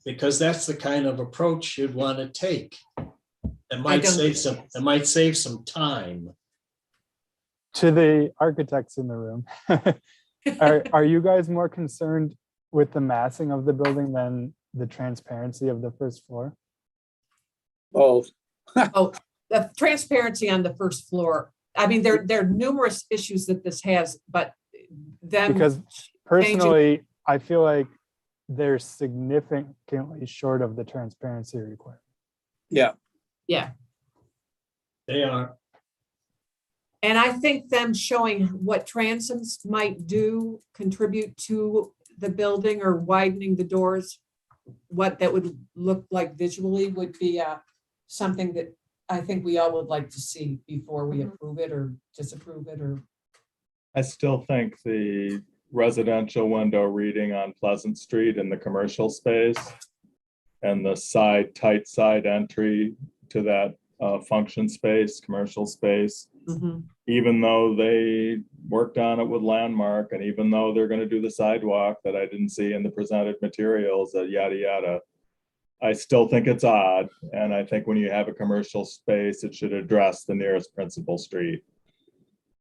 because that's the kind of approach you'd want to take. It might save some time. To the architects in the room, are you guys more concerned with the massing of the building than the transparency of the first floor? Both. Oh, the transparency on the first floor. I mean, there are numerous issues that this has, but then Because personally, I feel like they're significantly short of the transparency requirement. Yeah. yeah. They are. And I think them showing what transoms might contribute to the building, or widening the doors, what that would look like visually would be something that I think we all would like to see before we approve it or disapprove it. Or I still think the residential window reading on Pleasant Street in the commercial space and the tight side entry to that function space, commercial space, even though they worked on it with Landmark, and even though they're going to do the sidewalk that I didn't see in the presented materials, yada, yada, I still think it's odd. And I think when you have a commercial space, it should address the nearest principal street.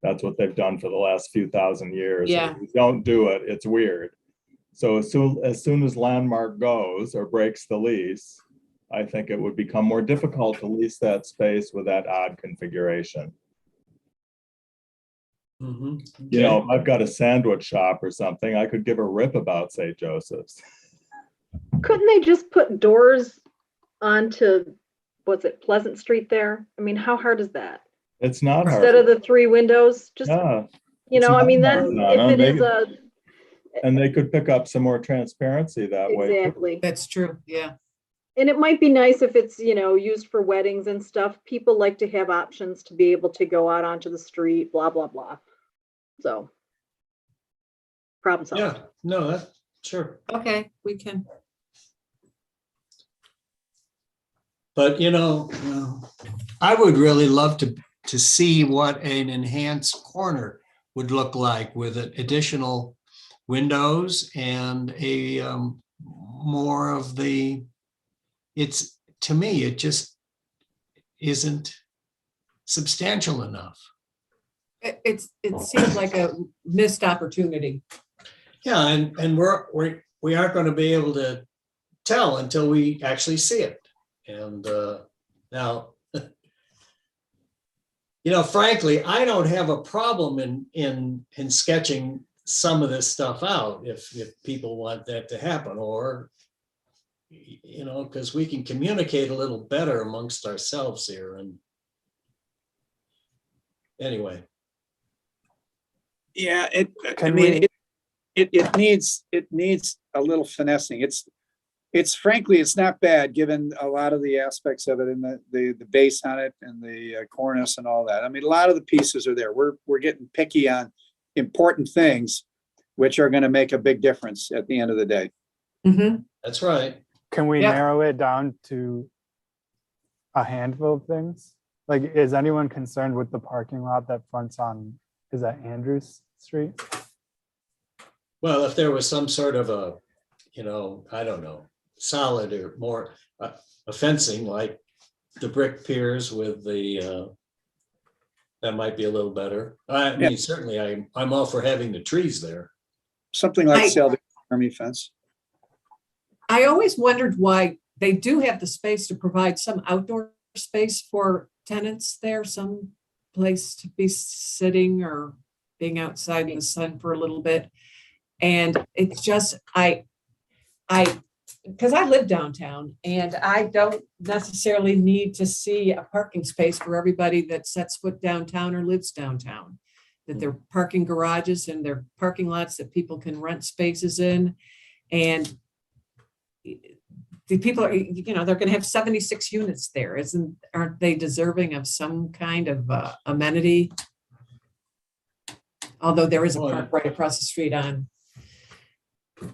That's what they've done for the last few thousand years. Yeah. If you don't do it, it's weird. So as soon as Landmark goes or breaks the lease, I think it would become more difficult to lease that space with that odd configuration. You know, if I've got a sandwich shop or something, I could give a rip about St. Joseph's. Couldn't they just put doors onto, what's it, Pleasant Street there? I mean, how hard is that? It's not hard. Instead of the 3 windows, just, Yeah, I mean, then if it is and they could pick up some more transparency that way. exactly. that's true. Yeah. And it might be nice if it's, used for weddings and stuff. People like to have options to be able to go out onto the street, blah, blah, blah. So. Problem solved. Yeah, no, that's sure. Okay, we can. But, I would really love to see what an enhanced corner would look like with additional windows and a more of the, to me, it just isn't substantial enough. It seems like a missed opportunity. Yeah, and we're we aren't going to be able to tell until we actually see it. And now, frankly, I don't have a problem in sketching some of this stuff out if people want that to happen, or, because we can communicate a little better amongst ourselves here. And anyway. Yeah, Can we- it needs a little finessing. It's frankly, it's not bad given a lot of the aspects of it and the base on it and the cornice and all that. I mean, a lot of the pieces are there. We're getting picky on important things, which are going to make a big difference at the end of the day. Mhm. That's right. Can we Yeah. narrow it down to a handful of things? Like, is anyone concerned with the parking lot that fronts on, is that Andrews Street? Well, if there was some sort of a, I don't know, solid or more a fencing like the brick piers with the, that might be a little better. I mean, certainly I'm all for having the trees there. Something like I- Salvation Army fence. I always wondered why they do have the space to provide some outdoor space for tenants there, some place to be sitting or being outside in the sun for a little bit. And it's just, because I live downtown and I don't necessarily need to see a parking space for everybody that sets foot downtown or lives downtown. That they're parking garages and they're parking lots that people can rent spaces in. And the people are, they're going to have 76 units there. Aren't they deserving of some kind of amenity? Although there is a park right across the street on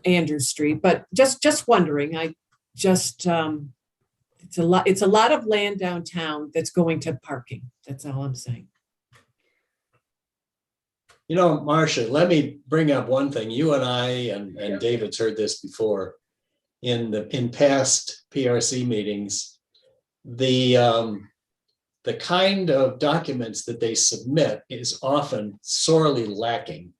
Andrews Street, but just wondering, it's a lot of land downtown that's going to parking. That's all I'm saying. Marcia, let me bring up one thing. You and I and David's heard this before in past PRC meetings. The kind of documents that they submit is often sorely lacking.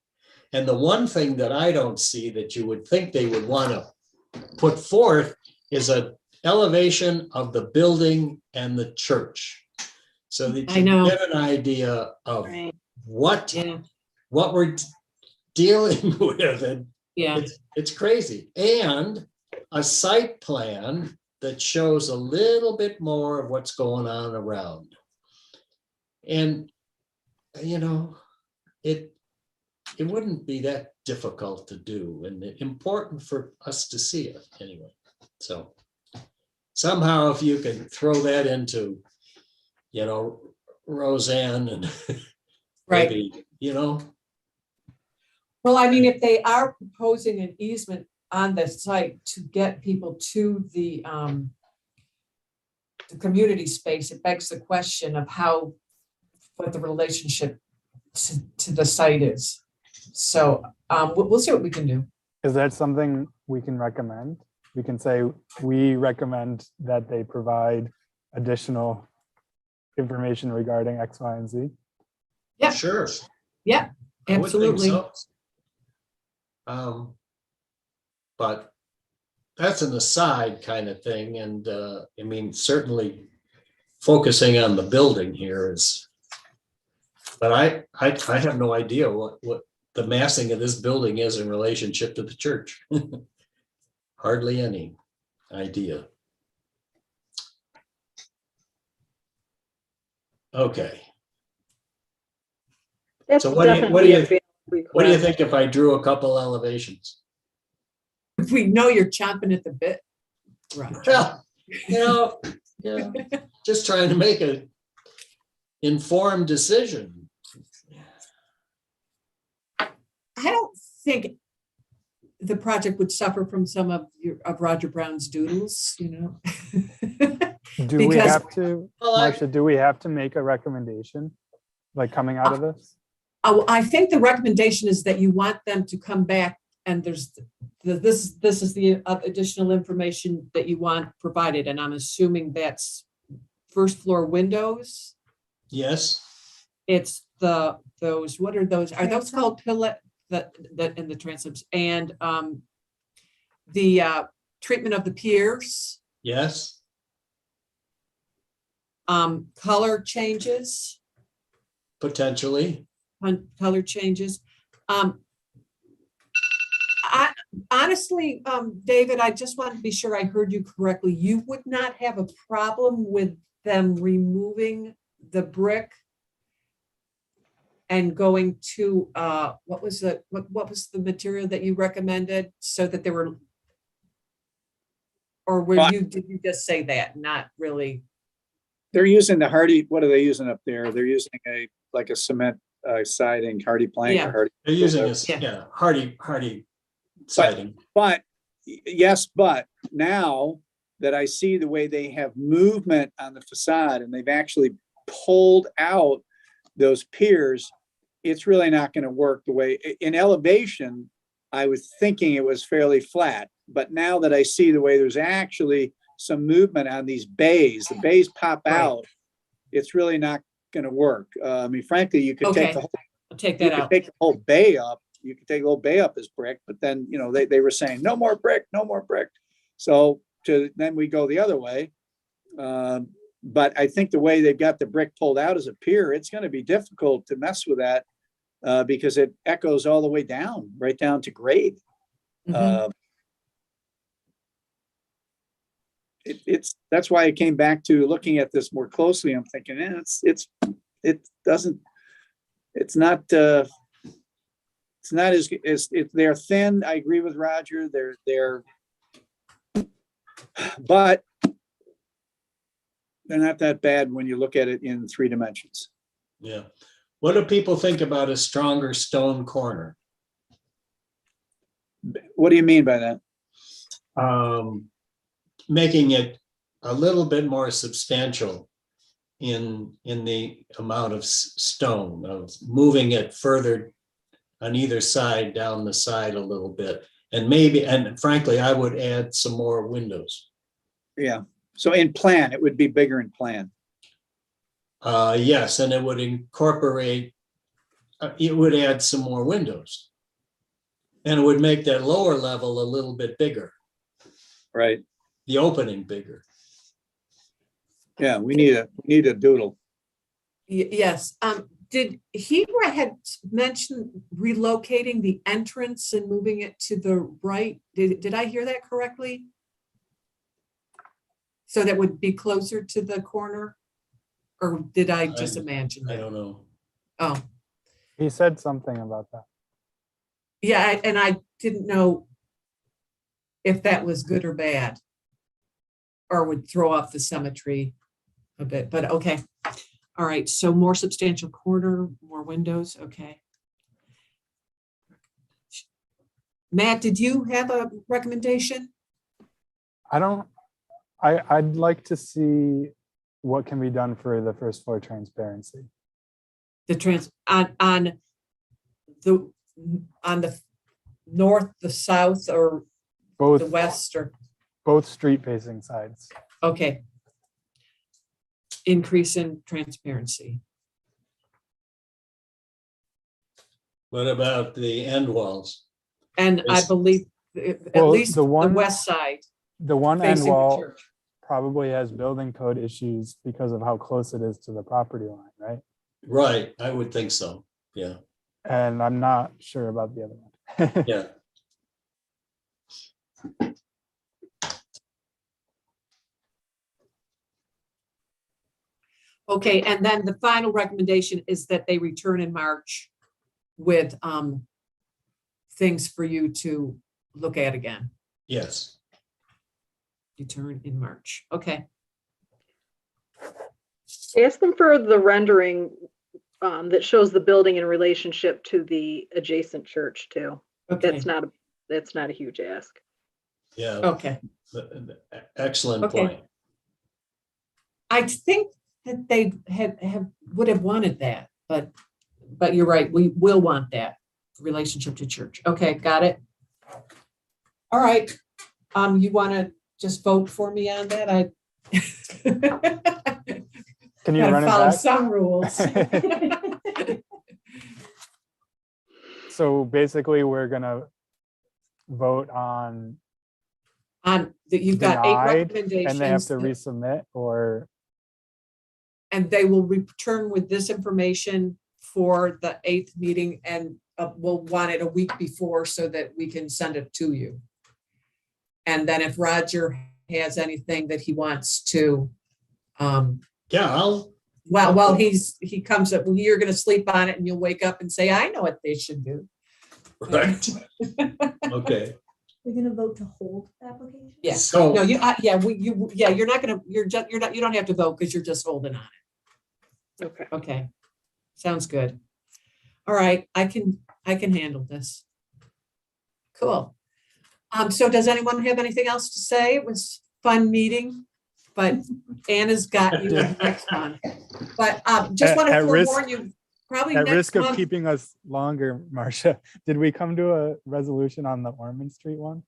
And the one thing that I don't see that you would think they would want to put forth is an elevation of the building and the church. So that I you know. get an idea of Right. what Yeah. we're dealing with. And Yeah. it's crazy. And a site plan that shows a little bit more of what's going on around. And, it wouldn't be that difficult to do and important for us to see it anyway. So somehow if you can throw that into, Roseanne and Right. maybe, Well, I mean, if they are proposing an easement on the site to get people to the community space, it begs the question of what the relationship to the site is. So we'll see what we can do. Is that something we can recommend? We can say, we recommend that they provide additional information regarding X, Y, and Z. Yeah. Sure. Yeah, I would think absolutely. so. But that's an aside kind of thing. And certainly focusing on the building here is, but I have no idea what the massing of this building is in relationship to the church. Hardly any idea. Okay. That's So what do you definitely a big What do you request. think if I drew a couple elevations? We know you're chomping at the bit. Roger. Well, just trying to make an informed decision. I don't think the project would suffer from some of Roger Brown's doodles, Do we Because- have to, Marcia, do we have to make a recommendation, like coming out of this? I think the recommendation is that you want them to come back and this is the additional information that you want provided. And I'm assuming that's first floor windows. Yes, It's those, what are those? Are those called pillar that in the transoms? And The treatment of the piers, Yes, color changes, potentially. color changes. I honestly, David, I just want to be sure I heard you correctly. You would not have a problem with them removing the brick and going to, what was the material that you recommended so that there were, or did you just say that, not really? They're using the hardy, what are they using up there? They're using like a cement siding, hardy plank Yeah. or hardy. They're using a, Yeah. hardy siding. But yes, but now that I see the way they have movement on the facade and they've actually pulled out those piers, it's really not going to work the way in elevation. I was thinking it was fairly flat, but now that I see the way there's actually some movement on these bays, the bays pop Right. out, it's really not going to work. I mean, frankly, you could Okay. take the whole, I'll take you that could out. take the whole bay up. You could take the whole bay up as brick, but then, you know, they were saying no more brick, no more brick. So then we go the other way. But I think the way they've got the brick pulled out as a pier, it's going to be difficult to mess with that because it echoes all the way down, right down to grade. Mhm. That's why I came back to looking at this more closely. I'm thinking, it's not as they're thin. I agree with Roger. But they're not that bad when you look at it in 3 dimensions. Yeah. What do people think about a stronger stone corner? What do you mean by that? Making it a little bit more substantial in the amount of stone, of moving it further on either side, down the side a little bit. And frankly, I would add some more windows. Yeah. So in plan, it would be bigger in plan. Yes, and it would incorporate, it would add some more windows. And it would make that lower level a little bit bigger. Right. The opening bigger. Yeah, we need a doodle. Yes. Did he had mentioned relocating the entrance and moving it to the right? Did I hear that correctly? So that would be closer to the corner? Or did I just imagine I that? don't know. Oh, He said something about that. yeah, and I didn't know if that was good or bad, or would throw off the symmetry a bit, but okay. All right, so more substantial corner, more windows, okay. Matt, did you have a recommendation? I'd like to see what can be done for the first floor transparency. On the north, the south, or Both, the west, or, both street facing sides. okay. Increase in transparency. What about the end walls? And I believe at Well, least the the one- west side The one end facing the wall church. probably has building code issues because of how close it is to the property line, right? Right, I would think so. Yeah, And I'm not sure about the other one. yeah. Okay, and then the final recommendation is that they return in March with things for you to look at again. Yes. Return in March. Okay. Ask them for the rendering that shows the building in relationship to the adjacent church too. Okay. That's not a huge ask. Yeah, Okay. excellent Okay. point. I think that they would have wanted that, but you're right. We will want that relationship to church. Okay, got it. All right. You want to just vote for me on that? Can you Gotta run it follow back? some rules. So basically, we're gonna vote on That you've got 8 denied recommendations. and they have to that- resubmit, or And they will return with this information for the 8th meeting, and we'll want it a week before so that we can send it to you. And then if Roger has anything that he wants to, Yeah, well, he comes up, you're gonna sleep on it and you'll wake up and say, I know what they should do. right. Okay. We're gonna vote to hold the application? Yeah. So. No, you're not gonna, you don't have to vote because you're just holding on it. Okay. Okay. Sounds good. All right, I can handle this. Cool. So does anyone have anything else to say? It was fun meeting, but Anna's got you next month. But just want to At risk- forewarn you, probably at next risk of month. keeping us longer, Marcia, did we come to a resolution on the Ormond Street one?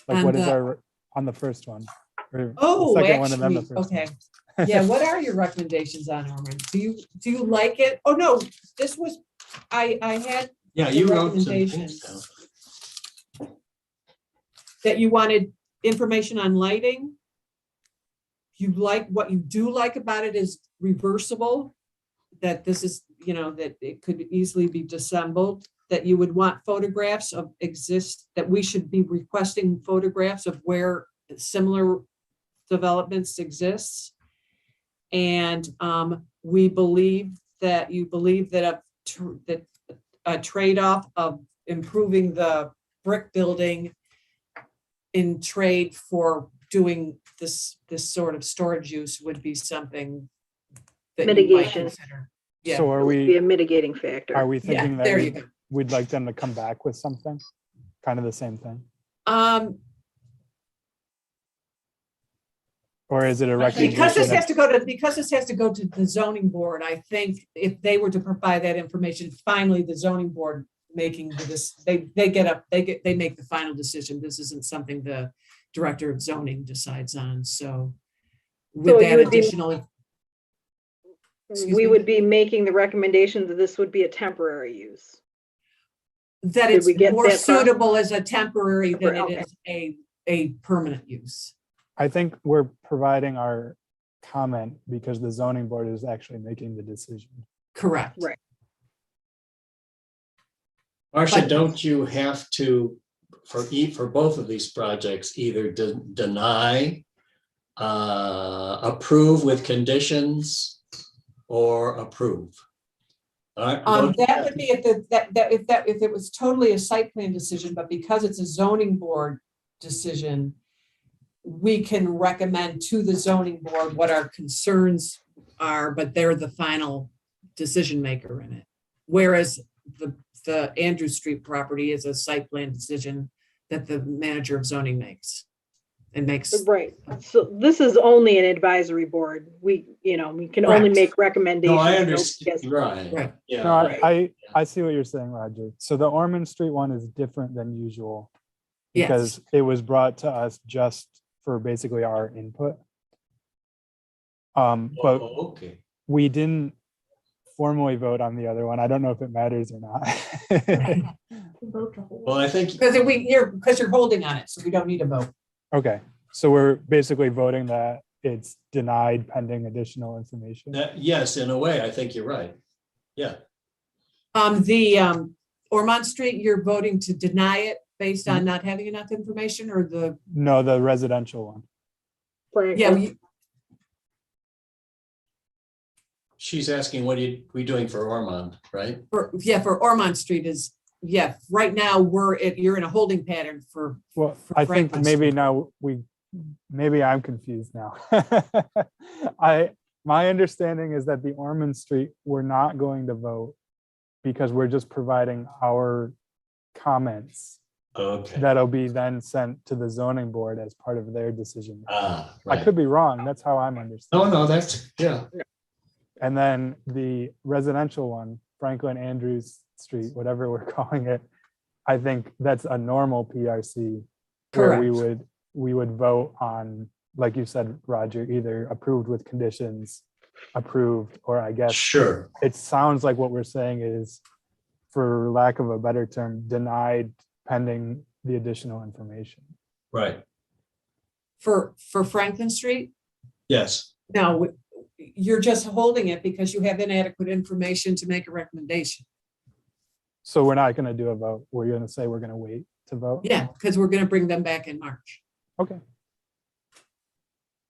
Like, On what is the- our, on the first one? Or the Oh, second one and then the actually, first one? okay. Yeah, what are your recommendations on Ormond? Do you like it? Oh, no, this was, I had Yeah, you wrote some things down. that you wanted information on lighting. You like, what you do like about it is reversible, that this is, that it could easily be disassembled, that you would want photographs of that we should be requesting photographs of where similar developments exists. And we believe that you believe that a trade-off of improving the brick building in trade for doing this sort of storage use would be something that you might Mitigation. consider. Yeah. So are Be a we, mitigating factor. are we Yeah, thinking that there you go. we'd like them to come back with something? Kind of the same thing? Or is it a recommendation? Because this that- has to go to the zoning board, I think if they were to provide that information, finally, the zoning board making this, they make the final decision. This isn't something the director of zoning decides on, so. So With you that would be- additional, excuse We me? would be making the recommendation that this would be a temporary use. that Did it's we get more that far? suitable as a temporary than it Okay. is a permanent use. I think we're providing our comment because the zoning board is actually making the decision. Correct. Right. Marcia, But- don't you have to, for both of these projects, either deny, approve with conditions, or approve? All right, That would be if it was totally a site plan decision, but because it's a zoning board decision, we can recommend to the zoning board what our concerns are, but they're the final decision maker in it. Whereas the Andrew Street property is a site plan decision that the manager of zoning makes. And makes, Right. So this is only an advisory board. We can only Correct. make recommendations. No, I Don't understand, guess- right, right. yeah. No, right. I see what you're saying, Roger. So the Ormond Street one is different than usual Yes, because it was brought to us just for basically our input. But Oh, okay. we didn't formally vote on the other one. I don't know if it matters or not. Vote to hold. Well, I think, because you're holding on it, so we don't need a vote. Okay, so we're basically voting that it's denied pending additional information. yes, in a way, I think you're right. Yeah, The Ormond Street, you're voting to deny it based Mm-hmm. on not having enough information, or No, the residential one. Plan- she's asking, what are we doing for Ormond, right? for Ormond Street is, right now, you're in a holding pattern for, Well, For I think Franklin maybe Street. now maybe I'm confused now. My understanding is that the Ormond Street, we're not going to vote because we're just providing our comments Okay. that'll be then sent to the zoning board as part of their decision. Ah, I right. could be wrong. That's how I'm understanding. No, that's, yeah. And then the residential one, Franklin Andrews Street, whatever we're calling it, I think that's a normal PRC where correct. we would vote on, like you said, Roger, either approved with conditions, approved, or I guess Sure. it sounds like what we're saying is, for lack of a better term, denied pending the additional information. Right. For Franklin Street? Yes. No, you're just holding it because you have inadequate information to make a recommendation. So we're not gonna do a vote. We're gonna say we're gonna wait to vote? Yeah, because we're gonna bring them back in March. Okay,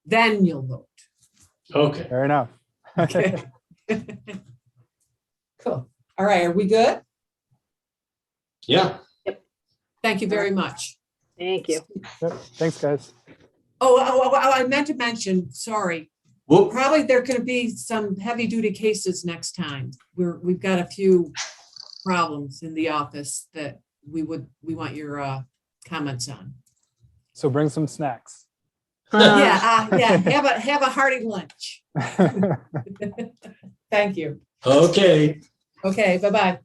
Then you'll vote. Okay. fair enough. Okay. Cool. All right, are we good? Yeah. Thank you very much. Thank you. Yep, thanks, guys. Oh, I meant to mention, sorry, Whoop. probably there could be some heavy duty cases next time. We've got a few problems in the office that we want your comments on. So bring some snacks. Yeah, have a hearty lunch. Thank you. Okay. Okay, bye-bye.